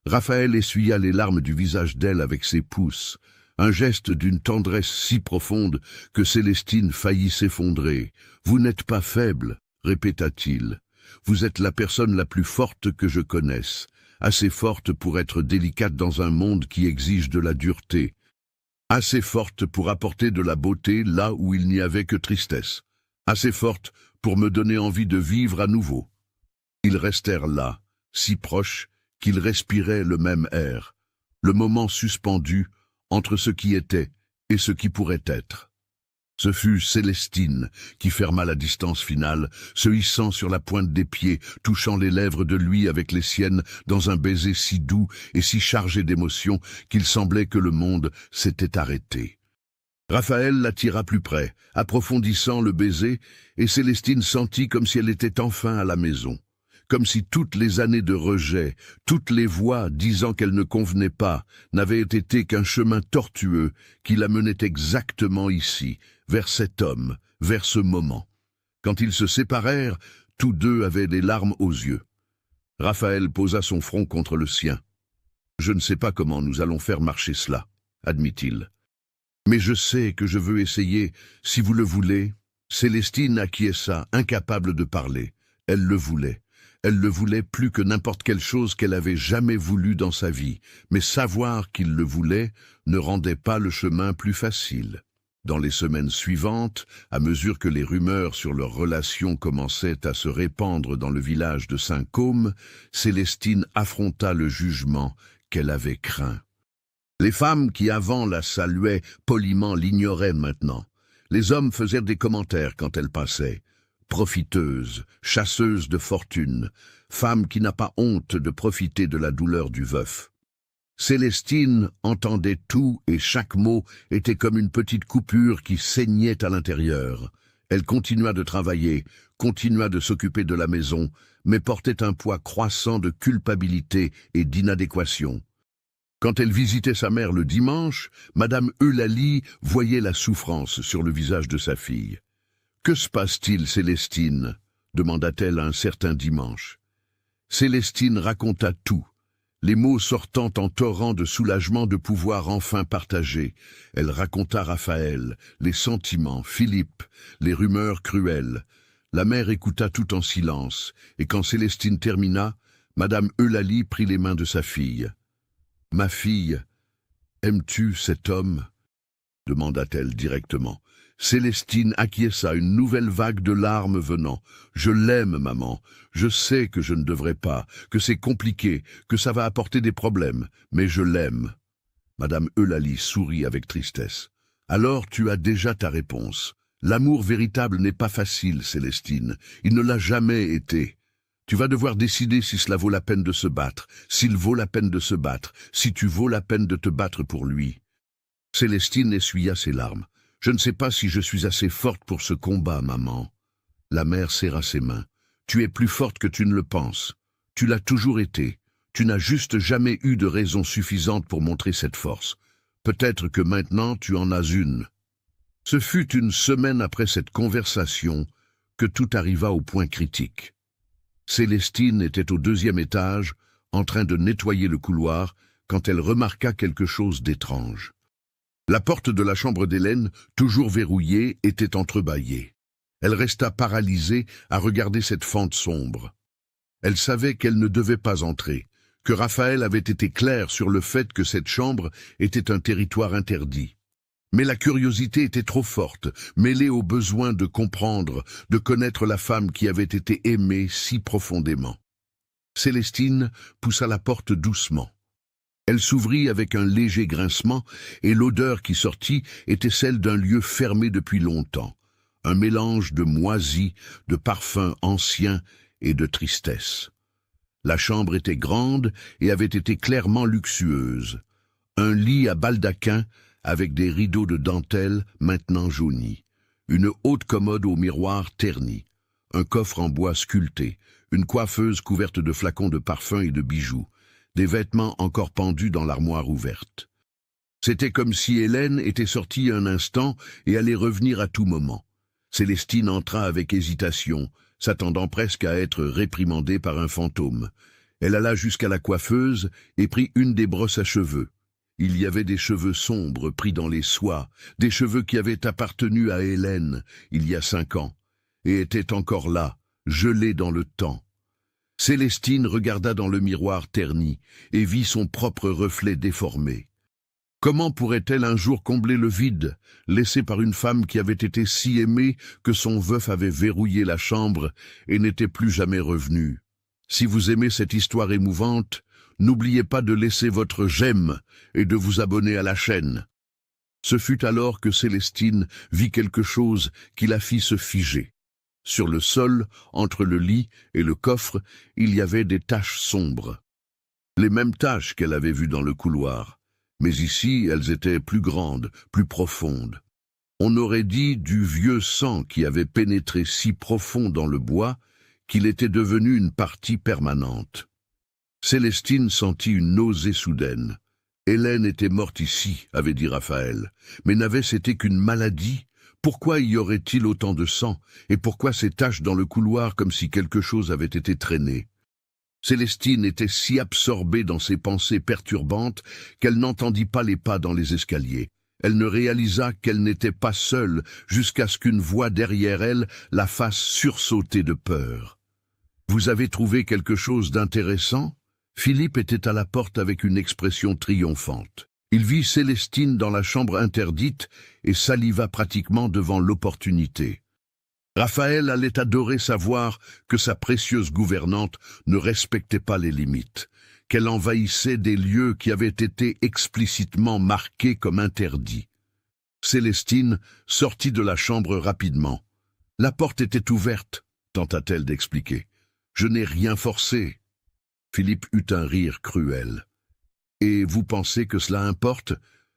Raphaël essuya les larmes du visage d'elle avec ses pouces, un geste d'une tendresse si profonde que Célestine faillit s'effondrer. « Vous n'êtes pas faible, » répéta-t-il. « Vous êtes la personne la plus forte que je connaisse, assez forte pour être délicate dans un monde qui exige de la dureté. Assez forte pour apporter de la beauté là où il n'y avait que tristesse. Assez forte pour me donner envie de vivre à nouveau. » Ils restèrent là, si proches qu'ils respiraient le même air, le moment suspendu entre ce qui était et ce qui pourrait être. Ce fut Célestine qui ferma la distance finale, se hissant sur la pointe des pieds, touchant les lèvres de lui avec les siennes dans un baiser si doux et si chargé d'émotion qu'il semblait que le monde s'était arrêté. Raphaël l'attira plus près, approfondissant le baiser, et Célestine sentit comme si elle était enfin à la maison. Comme si toutes les années de rejet, toutes les voix disant qu'elle ne convenait pas, n'avaient été qu'un chemin tortueux qui la menait exactement ici, vers cet homme, vers ce moment. Quand ils se séparèrent, tous deux avaient des larmes aux yeux. Raphaël posa son front contre le sien. « Je ne sais pas comment nous allons faire marcher cela, » admit-il. « Mais je sais que je veux essayer, si vous le voulez. » Célestine acquiesça, incapable de parler. Elle le voulait. Elle le voulait plus que n'importe quelle chose qu'elle avait jamais voulu dans sa vie, mais savoir qu'il le voulait ne rendait pas le chemin plus facile. Dans les semaines suivantes, à mesure que les rumeurs sur leur relation commençaient à se répandre dans le village de Saint-Côme, Célestine affronta le jugement qu'elle avait craint. Les femmes qui avant la saluaient poliment l'ignoraient maintenant. Les hommes faisaient des commentaires quand elle passait. profiteuse, chasseuse de fortune, femme qui n'a pas honte de profiter de la douleur du veuf. Célestine entendait tout et chaque mot était comme une petite coupure qui saignait à l'intérieur. Elle continua de travailler, continua de s'occuper de la maison, mais portait un poids croissant de culpabilité et d'inadéquation. Quand elle visitait sa mère le dimanche, Madame Eulalie voyait la souffrance sur le visage de sa fille. « Que se passe-t-il, Célestine » demanda-t-elle un certain dimanche. Célestine raconta tout, les mots sortant en torrent de soulagement de pouvoir enfin partager. Elle raconta Raphaël, les sentiments, Philippe, les rumeurs cruelles. La mère écouta tout en silence, et quand Célestine termina, Madame Eulalie prit les mains de sa fille. « Ma fille, aimes-tu cet homme » demanda-t-elle directement. Célestine acquiesça, une nouvelle vague de larmes venant. « Je l'aime, maman. Je sais que je ne devrais pas, que c'est compliqué, que ça va apporter des problèmes, mais je l'aime. » Madame Eulalie sourit avec tristesse. « Alors tu as déjà ta réponse. L'amour véritable n'est pas facile, Célestine. Il ne l'a jamais été. Tu vas devoir décider si cela vaut la peine de se battre, s'il vaut la peine de se battre, si tu vaux la peine de te battre pour lui. » Célestine essuya ses larmes. « Je ne sais pas si je suis assez forte pour ce combat, maman. » La mère serra ses mains. « Tu es plus forte que tu ne le penses. Tu l'as toujours été. Tu n'as juste jamais eu de raison suffisante pour montrer cette force. Peut-être que maintenant tu en as une. » Ce fut une semaine après cette conversation que tout arriva au point critique. Célestine était au 2e étage, en train de nettoyer le couloir, quand elle remarqua quelque chose d'étrange. La porte de la chambre d'Hélène, toujours verrouillée, était entrebâillée. Elle resta paralysée à regarder cette fente sombre. Elle savait qu'elle ne devait pas entrer, que Raphaël avait été clair sur le fait que cette chambre était un territoire interdit. Mais la curiosité était trop forte, mêlée au besoin de comprendre, de connaître la femme qui avait été aimée si profondément. Célestine poussa la porte doucement. Elle s'ouvrit avec un léger grincement, et l'odeur qui sortit était celle d'un lieu fermé depuis longtemps, un mélange de moisis, de parfums anciens et de tristesse. La chambre était grande et avait été clairement luxueuse. Un lit à baldaquin avec des rideaux de dentelle maintenant jaunis, une haute commode au miroir terni, un coffre en bois sculpté, une coiffeuse couverte de flacons de parfums et de bijoux, des vêtements encore pendus dans l'armoire ouverte. C'était comme si Hélène était sortie un instant et allait revenir à tout moment. Célestine entra avec hésitation, s'attendant presque à être réprimandée par un fantôme. Elle alla jusqu'à la coiffeuse et prit une des brosses à cheveux. Il y avait des cheveux sombres pris dans les soies, des cheveux qui avaient appartenu à Hélène il y a 5 ans, et étaient encore là, gelés dans le temps. Célestine regarda dans le miroir terni et vit son propre reflet déformé. Comment pourrait-elle un jour combler le vide, laissé par une femme qui avait été si aimée que son veuf avait verrouillé la chambre et n'était plus jamais revenu? Si vous aimez cette histoire émouvante, n'oubliez pas de laisser votre j'aime et de vous abonner à la chaîne. Ce fut alors que Célestine vit quelque chose qui la fit se figer. Sur le sol, entre le lit et le coffre, il y avait des taches sombres. Les mêmes taches qu'elle avait vues dans le couloir, mais ici elles étaient plus grandes, plus profondes. On aurait dit du vieux sang qui avait pénétré si profond dans le bois qu'il était devenu une partie permanente. Célestine sentit une nausée soudaine. Hélène était morte ici, avait dit Raphaël, mais n'avait-ce été qu'une maladie? Pourquoi y aurait-il autant de sang? Et pourquoi ces taches dans le couloir comme si quelque chose avait été traîné? Célestine était si absorbée dans ses pensées perturbantes qu'elle n'entendit pas les pas dans les escaliers. Elle ne réalisa qu'elle n'était pas seule jusqu'à ce qu'une voix derrière elle la fasse sursauter de peur. « Vous avez trouvé quelque chose d'intéressant » Philippe était à la porte avec une expression triomphante. Il vit Célestine dans la chambre interdite et saliva pratiquement devant l'opportunité. Raphaël allait adorer savoir que sa précieuse gouvernante ne respectait pas les limites, qu'elle envahissait des lieux qui avaient été explicitement marqués comme interdits. Célestine sortit de la chambre rapidement. La porte était ouverte, tenta-t-elle d'expliquer. Je n'ai rien forcé. Philippe eut un rire cruel. Et vous pensez que cela importe?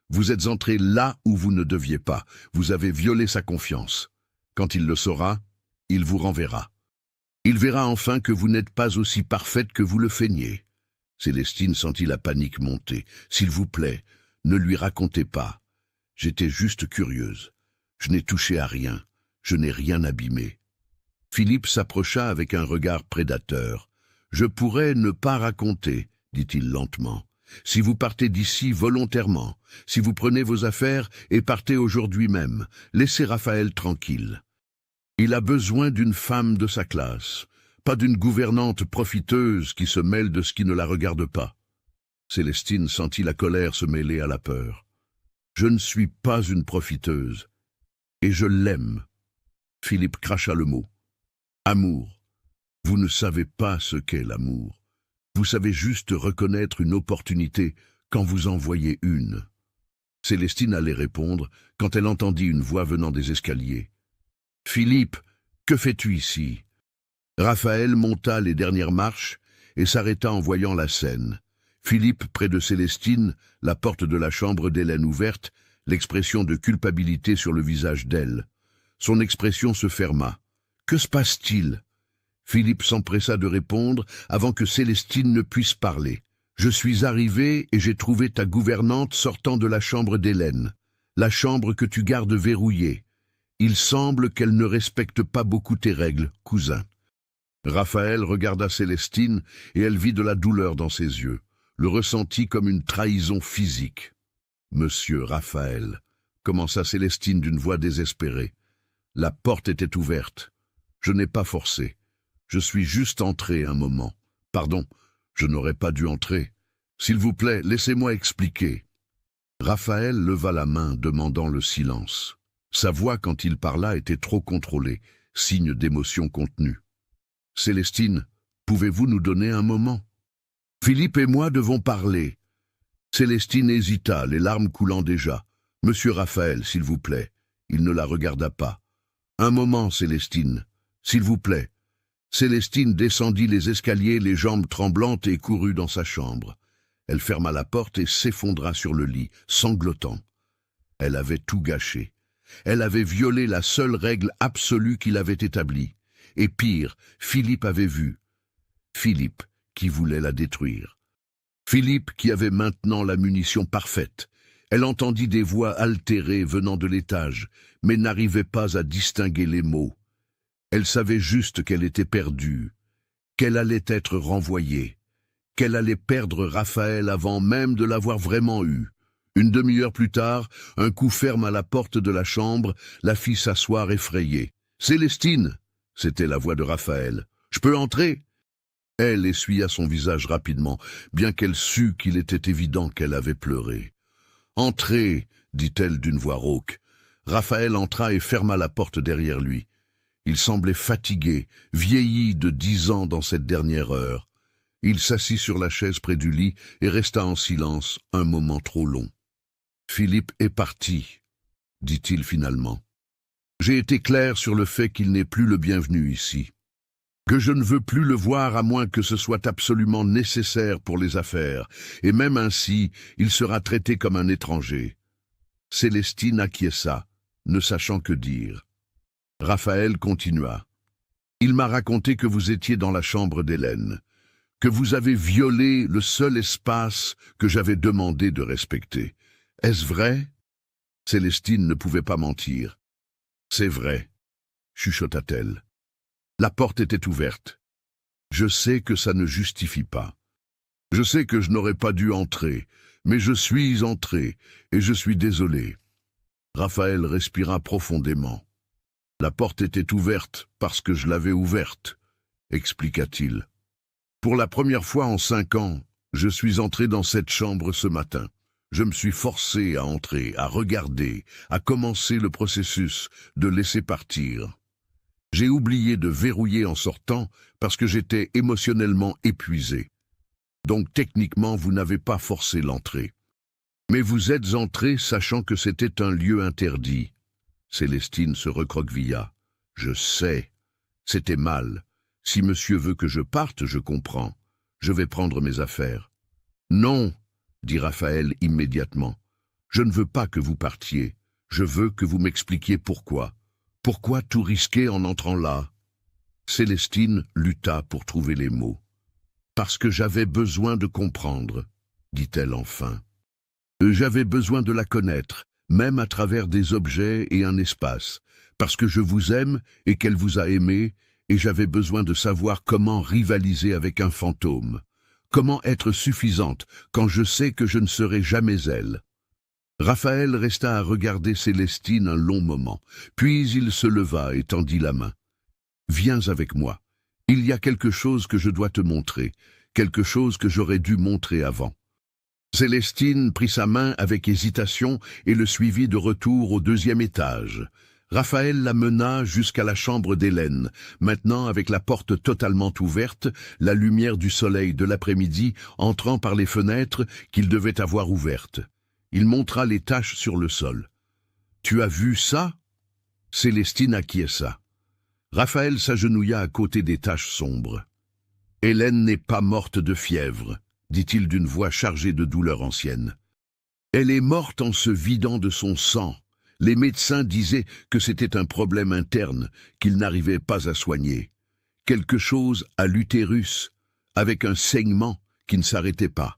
Vous êtes entré là où vous ne deviez pas. Vous avez violé sa confiance. Quand il le saura, il vous renverra. Il verra enfin que vous n'êtes pas aussi parfaite que vous le feignez. Célestine sentit la panique monter. S'il vous plaît, ne lui racontez pas. J'étais juste curieuse. Je n'ai touché à rien. Je n'ai rien abîmé. Philippe s'approcha avec un regard prédateur. Je pourrais ne pas raconter, dit-il lentement. Si vous partez d'ici volontairement, si vous prenez vos affaires et partez aujourd'hui même, laissez Raphaël tranquille. Il a besoin d'une femme de sa classe, pas d'une gouvernante profiteuse qui se mêle de ce qui ne la regarde pas. Célestine sentit la colère se mêler à la peur. Je ne suis pas une profiteuse, et je l'aime. Philippe cracha le mot. Amour. Vous ne savez pas ce qu'est l'amour. Vous savez juste reconnaître une opportunité quand vous en voyez une. Célestine allait répondre quand elle entendit une voix venant des escaliers. « Philippe, que fais-tu ici ?» Raphaël monta les dernières marches et s'arrêta en voyant la scène. Philippe, près de Célestine, la porte de la chambre d'Hélène ouverte, l'expression de culpabilité sur le visage d'elle. Son expression se ferma. « Que se passe-t-il » Philippe s'empressa de répondre avant que Célestine ne puisse parler. « Je suis arrivé et j'ai trouvé ta gouvernante sortant de la chambre d'Hélène, la chambre que tu gardes verrouillée. Il semble qu'elle ne respecte pas beaucoup tes règles, cousin. » Raphaël regarda Célestine et elle vit de la douleur dans ses yeux, le ressentit comme une trahison physique. « Monsieur Raphaël » commença Célestine d'une voix désespérée. La porte était ouverte. Je n'ai pas forcé. Je suis juste entré un moment. Pardon, je n'aurais pas dû entrer. S'il vous plaît, laissez-moi expliquer. Raphaël leva la main, demandant le silence. Sa voix, quand il parla, était trop contrôlée, signe d'émotion contenue. Célestine, pouvez-vous nous donner un moment? Philippe et moi devons parler. Célestine hésita, les larmes coulant déjà. Monsieur Raphaël, s'il vous plaît. Il ne la regarda pas. Un moment, Célestine, s'il vous plaît. Célestine descendit les escaliers, les jambes tremblantes, et courut dans sa chambre. Elle ferma la porte et s'effondra sur le lit, sanglotant. Elle avait tout gâché. Elle avait violé la seule règle absolue qu'il avait établie. Et pire, Philippe avait vu. Philippe qui voulait la détruire. Philippe qui avait maintenant la munition parfaite. Elle entendit des voix altérées venant de l'étage, mais n'arrivait pas à distinguer les mots. Elle savait juste qu'elle était perdue, qu'elle allait être renvoyée, qu'elle allait perdre Raphaël avant même de l'avoir vraiment eu. Une demi-heure plus tard, un coup ferme à la porte de la chambre la fit s'asseoir effrayée. « Célestine !» C'était la voix de Raphaël. « Je peux entrer ?» Elle essuya son visage rapidement, bien qu'elle sût qu'il était évident qu'elle avait pleuré. « Entrez !» dit-elle d'une voix rauque. Raphaël entra et ferma la porte derrière lui. Il semblait fatigué, vieilli de 10 ans dans cette dernière heure. Il s'assit sur la chaise près du lit et resta en silence un moment trop long. « Philippe est parti, » dit-il finalement. « J'ai été clair sur le fait qu'il n'est plus le bienvenu ici, que je ne veux plus le voir à moins que ce soit absolument nécessaire pour les affaires, et même ainsi, il sera traité comme un étranger. » Célestine acquiesça, ne sachant que dire. Raphaël continua. « Il m'a raconté que vous étiez dans la chambre d'Hélène, que vous avez violé le seul espace que j'avais demandé de respecter. Est-ce vrai ?» Célestine ne pouvait pas mentir. « C'est vrai, » chuchota-t-elle. La porte était ouverte. « Je sais que ça ne justifie pas. Je sais que je n'aurais pas dû entrer, mais je suis entré, et je suis désolé. » Raphaël respira profondément. « La porte était ouverte parce que je l'avais ouverte, » expliqua-t-il. « Pour la première fois en 5 ans, je suis entré dans cette chambre ce matin. Je me suis forcé à entrer, à regarder, à commencer le processus de laisser partir. J'ai oublié de verrouiller en sortant parce que j'étais émotionnellement épuisé. Donc techniquement, vous n'avez pas forcé l'entrée. Mais vous êtes entré sachant que c'était un lieu interdit. » Célestine se recroquevilla. Je sais. C'était mal. Si monsieur veut que je parte, je comprends. Je vais prendre mes affaires. Non, dit Raphaël immédiatement. Je ne veux pas que vous partiez. Je veux que vous m'expliquiez pourquoi. Pourquoi tout risquer en entrant là? Célestine lutta pour trouver les mots. Parce que j'avais besoin de comprendre, dit-elle enfin. J'avais besoin de la connaître, même à travers des objets et un espace, parce que je vous aime et qu'elle vous a aimé, et j'avais besoin de savoir comment rivaliser avec un fantôme, comment être suffisante quand je sais que je ne serai jamais elle. Raphaël resta à regarder Célestine un long moment, puis il se leva et tendit la main. « Viens avec moi. Il y a quelque chose que je dois te montrer, quelque chose que j'aurais dû montrer avant. » Célestine prit sa main avec hésitation et le suivit de retour au deuxième étage. Raphaël la mena jusqu'à la chambre d'Hélène, maintenant avec la porte totalement ouverte, la lumière du soleil de l'après-midi entrant par les fenêtres qu'il devait avoir ouvertes. Il montra les taches sur le sol. « Tu as vu ça ?» Célestine acquiesça. Raphaël s'agenouilla à côté des taches sombres. « Hélène n'est pas morte de fièvre, » dit-il d'une voix chargée de douleur ancienne. « Elle est morte en se vidant de son sang. Les médecins disaient que c'était un problème interne qu'ils n'arrivaient pas à soigner. Quelque chose à l'utérus, avec un saignement qui ne s'arrêtait pas.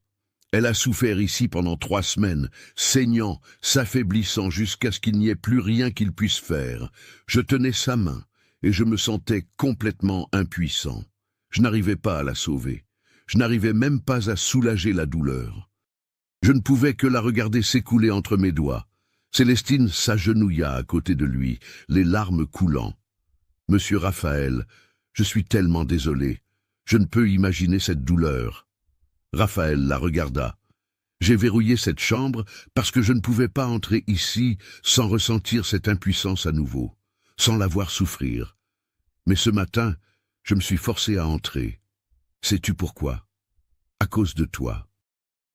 Elle a souffert ici pendant 3 semaines, saignant, s'affaiblissant jusqu'à ce qu'il n'y ait plus rien qu'il puisse faire. Je tenais sa main et je me sentais complètement impuissant. Je n'arrivais pas à la sauver. Je n'arrivais même pas à soulager la douleur. Je ne pouvais que la regarder s'écouler entre mes doigts. Célestine s'agenouilla à côté de lui, les larmes coulant. « Monsieur Raphaël, je suis tellement désolé. Je ne peux imaginer cette douleur. » Raphaël la regarda. « J'ai verrouillé cette chambre parce que je ne pouvais pas entrer ici sans ressentir cette impuissance à nouveau, sans la voir souffrir. Mais ce matin, je me suis forcé à entrer. Sais-tu pourquoi? À cause de toi.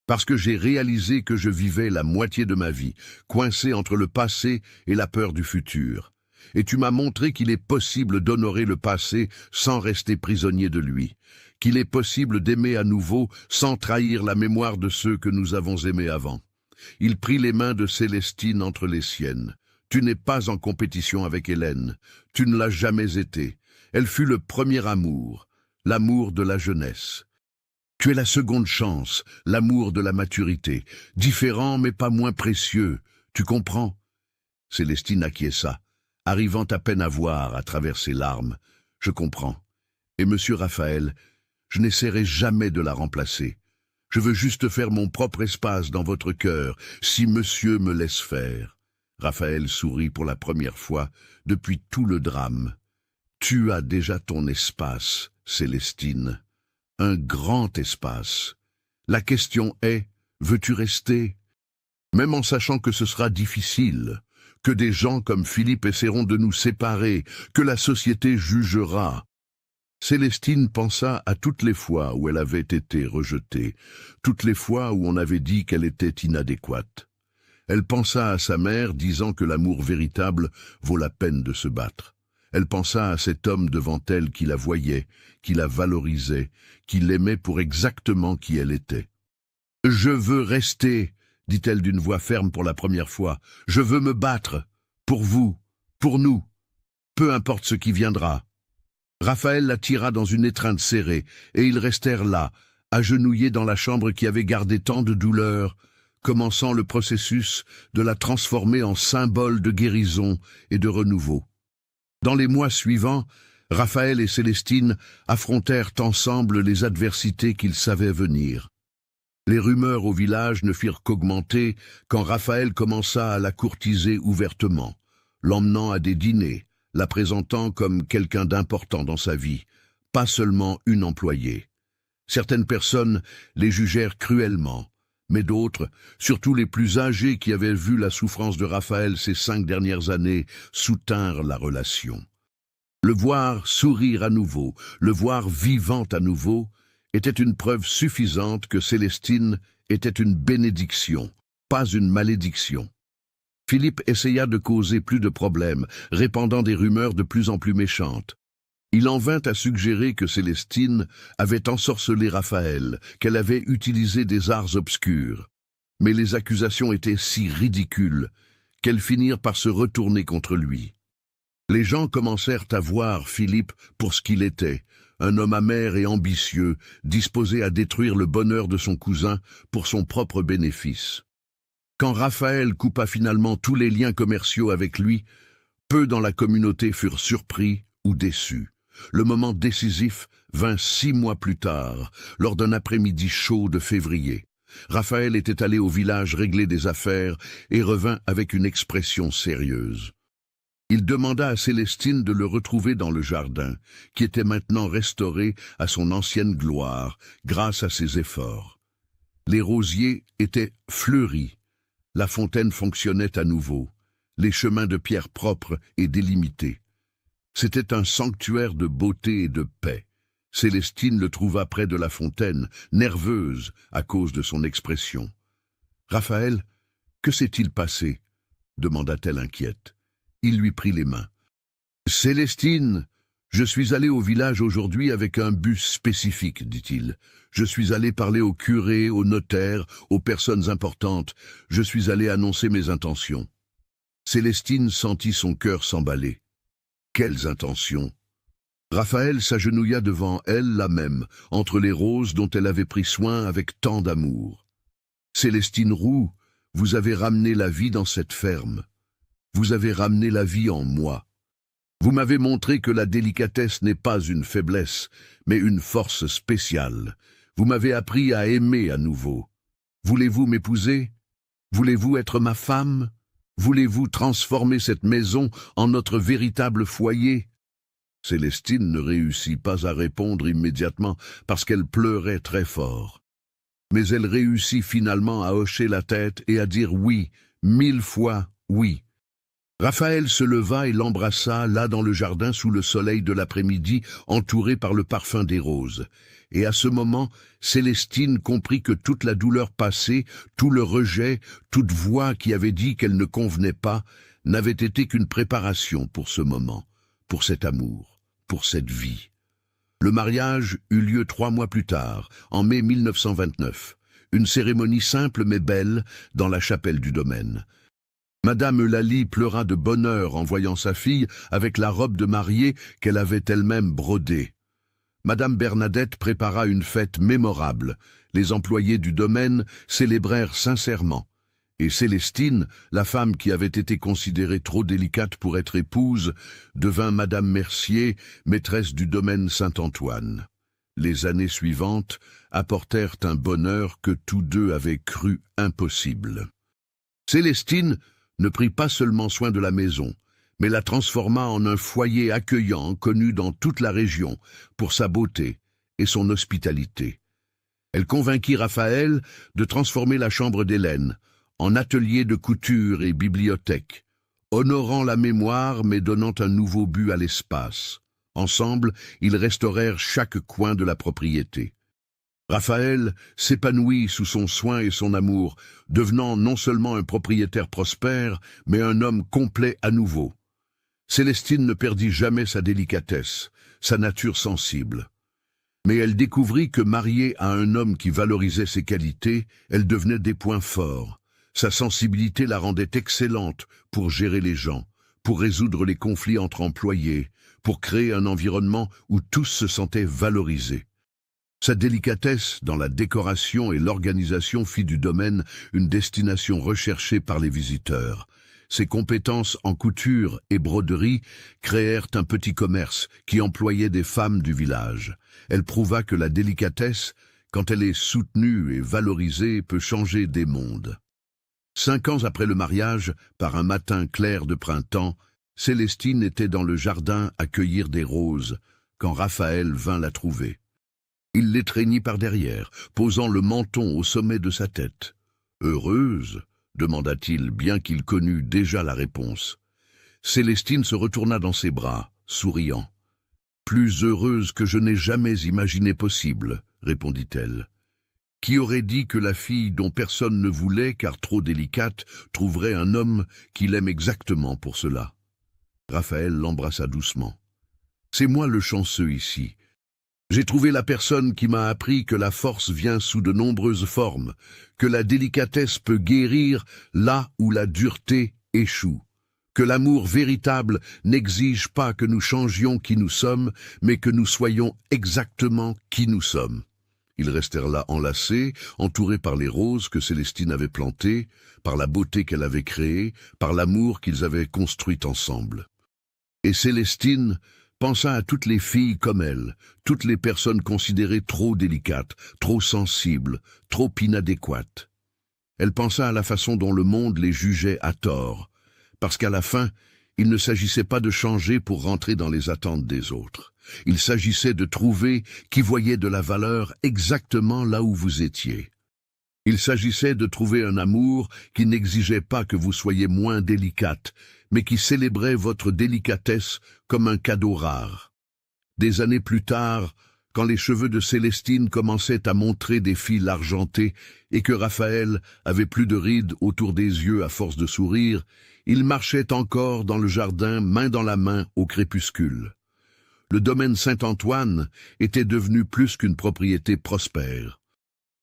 Parce que j'ai réalisé que je vivais la moitié de ma vie, coincé entre le passé et la peur du futur. Et tu m'as montré qu'il est possible d'honorer le passé sans rester prisonnier de lui, qu'il est possible d'aimer à nouveau sans trahir la mémoire de ceux que nous avons aimés avant. » Il prit les mains de Célestine entre les siennes. « Tu n'es pas en compétition avec Hélène. Tu ne l'as jamais été. Elle fut le premier amour, l'amour de la jeunesse. Tu es la seconde chance, l'amour de la maturité, différent mais pas moins précieux. Tu comprends ?» Célestine acquiesça, arrivant à peine à voir à travers ses larmes. « Je comprends. Et monsieur Raphaël, je n'essaierai jamais de la remplacer. Je veux juste faire mon propre espace dans votre cœur, si monsieur me laisse faire. » Raphaël sourit pour la première fois depuis tout le drame. « Tu as déjà ton espace, Célestine. Un grand espace. La question est, veux-tu rester? Même en sachant que ce sera difficile, que des gens comme Philippe essaieront de nous séparer, que la société jugera. » Célestine pensa à toutes les fois où elle avait été rejetée, toutes les fois où on avait dit qu'elle était inadéquate. Elle pensa à sa mère disant que l'amour véritable vaut la peine de se battre. Elle pensa à cet homme devant elle qui la voyait, qui la valorisait, qui l'aimait pour exactement qui elle était. « Je veux rester, » dit-elle d'une voix ferme pour la première fois. « Je veux me battre, pour vous, pour nous, peu importe ce qui viendra. » Raphaël la tira dans une étreinte serrée, et ils restèrent là, agenouillés dans la chambre qui avait gardé tant de douleur, commençant le processus de la transformer en symbole de guérison et de renouveau. Dans les mois suivants, Raphaël et Célestine affrontèrent ensemble les adversités qu'ils savaient venir. Les rumeurs au village ne firent qu'augmenter quand Raphaël commença à la courtiser ouvertement, l'emmenant à des dîners, la présentant comme quelqu'un d'important dans sa vie, pas seulement une employée. Certaines personnes les jugèrent cruellement, mais d'autres, surtout les plus âgés qui avaient vu la souffrance de Raphaël ces 5 dernières années, soutinrent la relation. Le voir sourire à nouveau, le voir vivant à nouveau, était une preuve suffisante que Célestine était une bénédiction, pas une malédiction. Philippe essaya de causer plus de problèmes, répandant des rumeurs de plus en plus méchantes. Il en vint à suggérer que Célestine avait ensorcelé Raphaël, qu'elle avait utilisé des arts obscurs. Mais les accusations étaient si ridicules qu'elles finirent par se retourner contre lui. Les gens commencèrent à voir Philippe pour ce qu'il était, un homme amer et ambitieux, disposé à détruire le bonheur de son cousin pour son propre bénéfice. Quand Raphaël coupa finalement tous les liens commerciaux avec lui, peu dans la communauté furent surpris ou déçus. Le moment décisif vint 6 mois plus tard, lors d'un après-midi chaud de février. Raphaël était allé au village régler des affaires et revint avec une expression sérieuse. Il demanda à Célestine de le retrouver dans le jardin, qui était maintenant restauré à son ancienne gloire grâce à ses efforts. Les rosiers étaient fleuris, la fontaine fonctionnait à nouveau, les chemins de pierre propres et délimités. C'était un sanctuaire de beauté et de paix. Célestine le trouva près de la fontaine, nerveuse à cause de son expression. « Raphaël, que s'est-il passé ?» demanda-t-elle inquiète. Il lui prit les mains. « Célestine, je suis allé au village aujourd'hui avec un but spécifique, dit-il. Je suis allé parler au curé, au notaire, aux personnes importantes. Je suis allé annoncer mes intentions. » Célestine sentit son cœur s'emballer. Quelles intentions! Raphaël s'agenouilla devant elle, là même, entre les roses dont elle avait pris soin avec tant d'amour. « Célestine Roux, vous avez ramené la vie dans cette ferme. Vous avez ramené la vie en moi. Vous m'avez montré que la délicatesse n'est pas une faiblesse, mais une force spéciale. Vous m'avez appris à aimer à nouveau. Voulez-vous m'épouser? Voulez-vous être ma femme? Voulez-vous transformer cette maison en notre véritable foyer ?» Célestine ne réussit pas à répondre immédiatement parce qu'elle pleurait très fort. Mais elle réussit finalement à hocher la tête et à dire oui, 1000 fois oui. Raphaël se leva et l'embrassa là dans le jardin sous le soleil de l'après-midi, entouré par le parfum des roses. Et à ce moment, Célestine comprit que toute la douleur passée, tout le rejet, toute voix qui avait dit qu'elle ne convenait pas, n'avait été qu'une préparation pour ce moment, pour cet amour, pour cette vie. Le mariage eut lieu 3 mois plus tard, en mai 1929. Une cérémonie simple mais belle dans la chapelle du domaine. Madame Eulalie pleura de bonheur en voyant sa fille avec la robe de mariée qu'elle avait elle-même brodée. Madame Bernadette prépara une fête mémorable. Les employés du domaine célébrèrent sincèrement. Et Célestine, la femme qui avait été considérée trop délicate pour être épouse, devint Madame Mercier, maîtresse du domaine Saint-Antoine. Les années suivantes apportèrent un bonheur que tous deux avaient cru impossible. Célestine ne prit pas seulement soin de la maison, mais la transforma en un foyer accueillant connu dans toute la région pour sa beauté et son hospitalité. Elle convainquit Raphaël de transformer la chambre d'Hélène en atelier de couture et bibliothèque, honorant la mémoire mais donnant un nouveau but à l'espace. Ensemble, ils restaurèrent chaque coin de la propriété. Raphaël s'épanouit sous son soin et son amour, devenant non seulement un propriétaire prospère, mais un homme complet à nouveau. Célestine ne perdit jamais sa délicatesse, sa nature sensible. Mais elle découvrit que mariée à un homme qui valorisait ses qualités, elle devenait des points forts. Sa sensibilité la rendait excellente pour gérer les gens, pour résoudre les conflits entre employés, pour créer un environnement où tous se sentaient valorisés. Sa délicatesse dans la décoration et l'organisation fit du domaine une destination recherchée par les visiteurs. Ses compétences en couture et broderie créèrent un petit commerce qui employait des femmes du village. Elle prouva que la délicatesse, quand elle est soutenue et valorisée, peut changer des mondes. 5 ans après le mariage, par un matin clair de printemps, Célestine était dans le jardin à cueillir des roses, quand Raphaël vint la trouver. Il l'étreignit par derrière, posant le menton au sommet de sa tête. « Heureuse ?» demanda-t-il, bien qu'il connût déjà la réponse. Célestine se retourna dans ses bras, souriant. « Plus heureuse que je n'ai jamais imaginé possible, » répondit-elle. Qui aurait dit que la fille dont personne ne voulait, car trop délicate, trouverait un homme qui l'aime exactement pour cela? Raphaël l'embrassa doucement. C'est moi le chanceux ici. J'ai trouvé la personne qui m'a appris que la force vient sous de nombreuses formes, que la délicatesse peut guérir là où la dureté échoue, que l'amour véritable n'exige pas que nous changions qui nous sommes, mais que nous soyons exactement qui nous sommes. Ils restèrent là enlacés, entourés par les roses que Célestine avait plantées, par la beauté qu'elle avait créée, par l'amour qu'ils avaient construit ensemble. Et Célestine pensa à toutes les filles comme elle, toutes les personnes considérées trop délicates, trop sensibles, trop inadéquates. Elle pensa à la façon dont le monde les jugeait à tort, parce qu'à la fin, il ne s'agissait pas de changer pour rentrer dans les attentes des autres. Il s'agissait de trouver qui voyait de la valeur exactement là où vous étiez. Il s'agissait de trouver un amour qui n'exigeait pas que vous soyez moins délicate, mais qui célébrait votre délicatesse comme un cadeau rare. Des années plus tard, quand les cheveux de Célestine commençaient à montrer des fils argentés et que Raphaël avait plus de rides autour des yeux à force de sourire, il marchait encore dans le jardin, main dans la main, au crépuscule. Le domaine Saint-Antoine était devenu plus qu'une propriété prospère.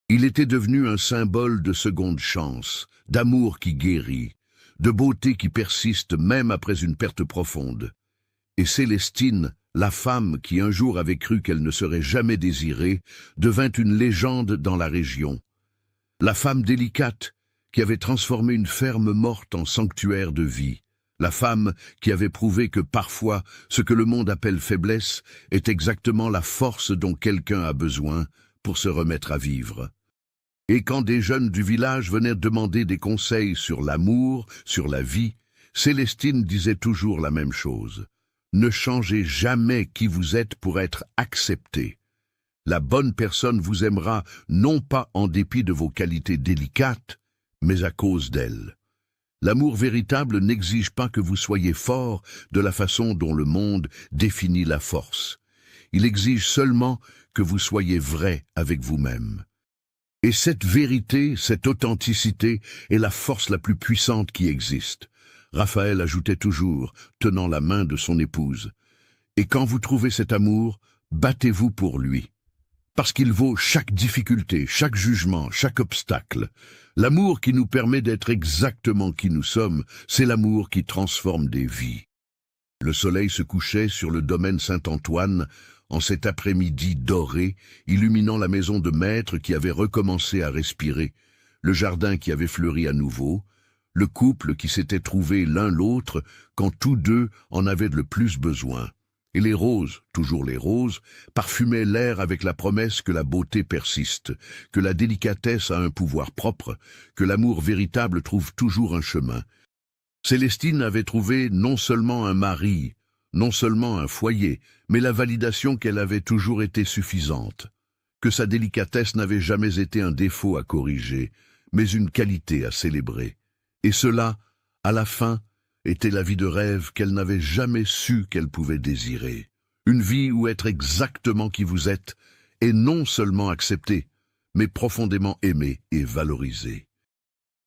Il était devenu un symbole de seconde chance, d'amour qui guérit, de beauté qui persiste même après une perte profonde. Et Célestine, la femme qui un jour avait cru qu'elle ne serait jamais désirée, devint une légende dans la région. La femme délicate qui avait transformé une ferme morte en sanctuaire de vie. La femme qui avait prouvé que parfois, ce que le monde appelle faiblesse est exactement la force dont quelqu'un a besoin pour se remettre à vivre. Et quand des jeunes du village venaient demander des conseils sur l'amour, sur la vie, Célestine disait toujours la même chose. Ne changez jamais qui vous êtes pour être accepté. La bonne personne vous aimera non pas en dépit de vos qualités délicates, mais à cause d'elle. L'amour véritable n'exige pas que vous soyez fort de la façon dont le monde définit la force. Il exige seulement que vous soyez vrai avec vous-même. Et cette vérité, cette authenticité est la force la plus puissante qui existe. Raphaël ajoutait toujours, tenant la main de son épouse. Et quand vous trouvez cet amour, battez-vous pour lui. Parce qu'il vaut chaque difficulté, chaque jugement, chaque obstacle. L'amour qui nous permet d'être exactement qui nous sommes, c'est l'amour qui transforme des vies. Le soleil se couchait sur le domaine Saint-Antoine en cet après-midi doré, illuminant la maison de maître qui avait recommencé à respirer, le jardin qui avait fleuri à nouveau, le couple qui s'était trouvé l'un l'autre quand tous deux en avaient le plus besoin. Et les roses, toujours les roses, parfumaient l'air avec la promesse que la beauté persiste, que la délicatesse a un pouvoir propre, que l'amour véritable trouve toujours un chemin. Célestine avait trouvé non seulement un mari, non seulement un foyer, mais la validation qu'elle avait toujours été suffisante, que sa délicatesse n'avait jamais été un défaut à corriger, mais une qualité à célébrer. Et cela, à la fin, était la vie de rêve qu'elle n'avait jamais su qu'elle pouvait désirer. Une vie où être exactement qui vous êtes est non seulement accepté, mais profondément aimé et valorisé.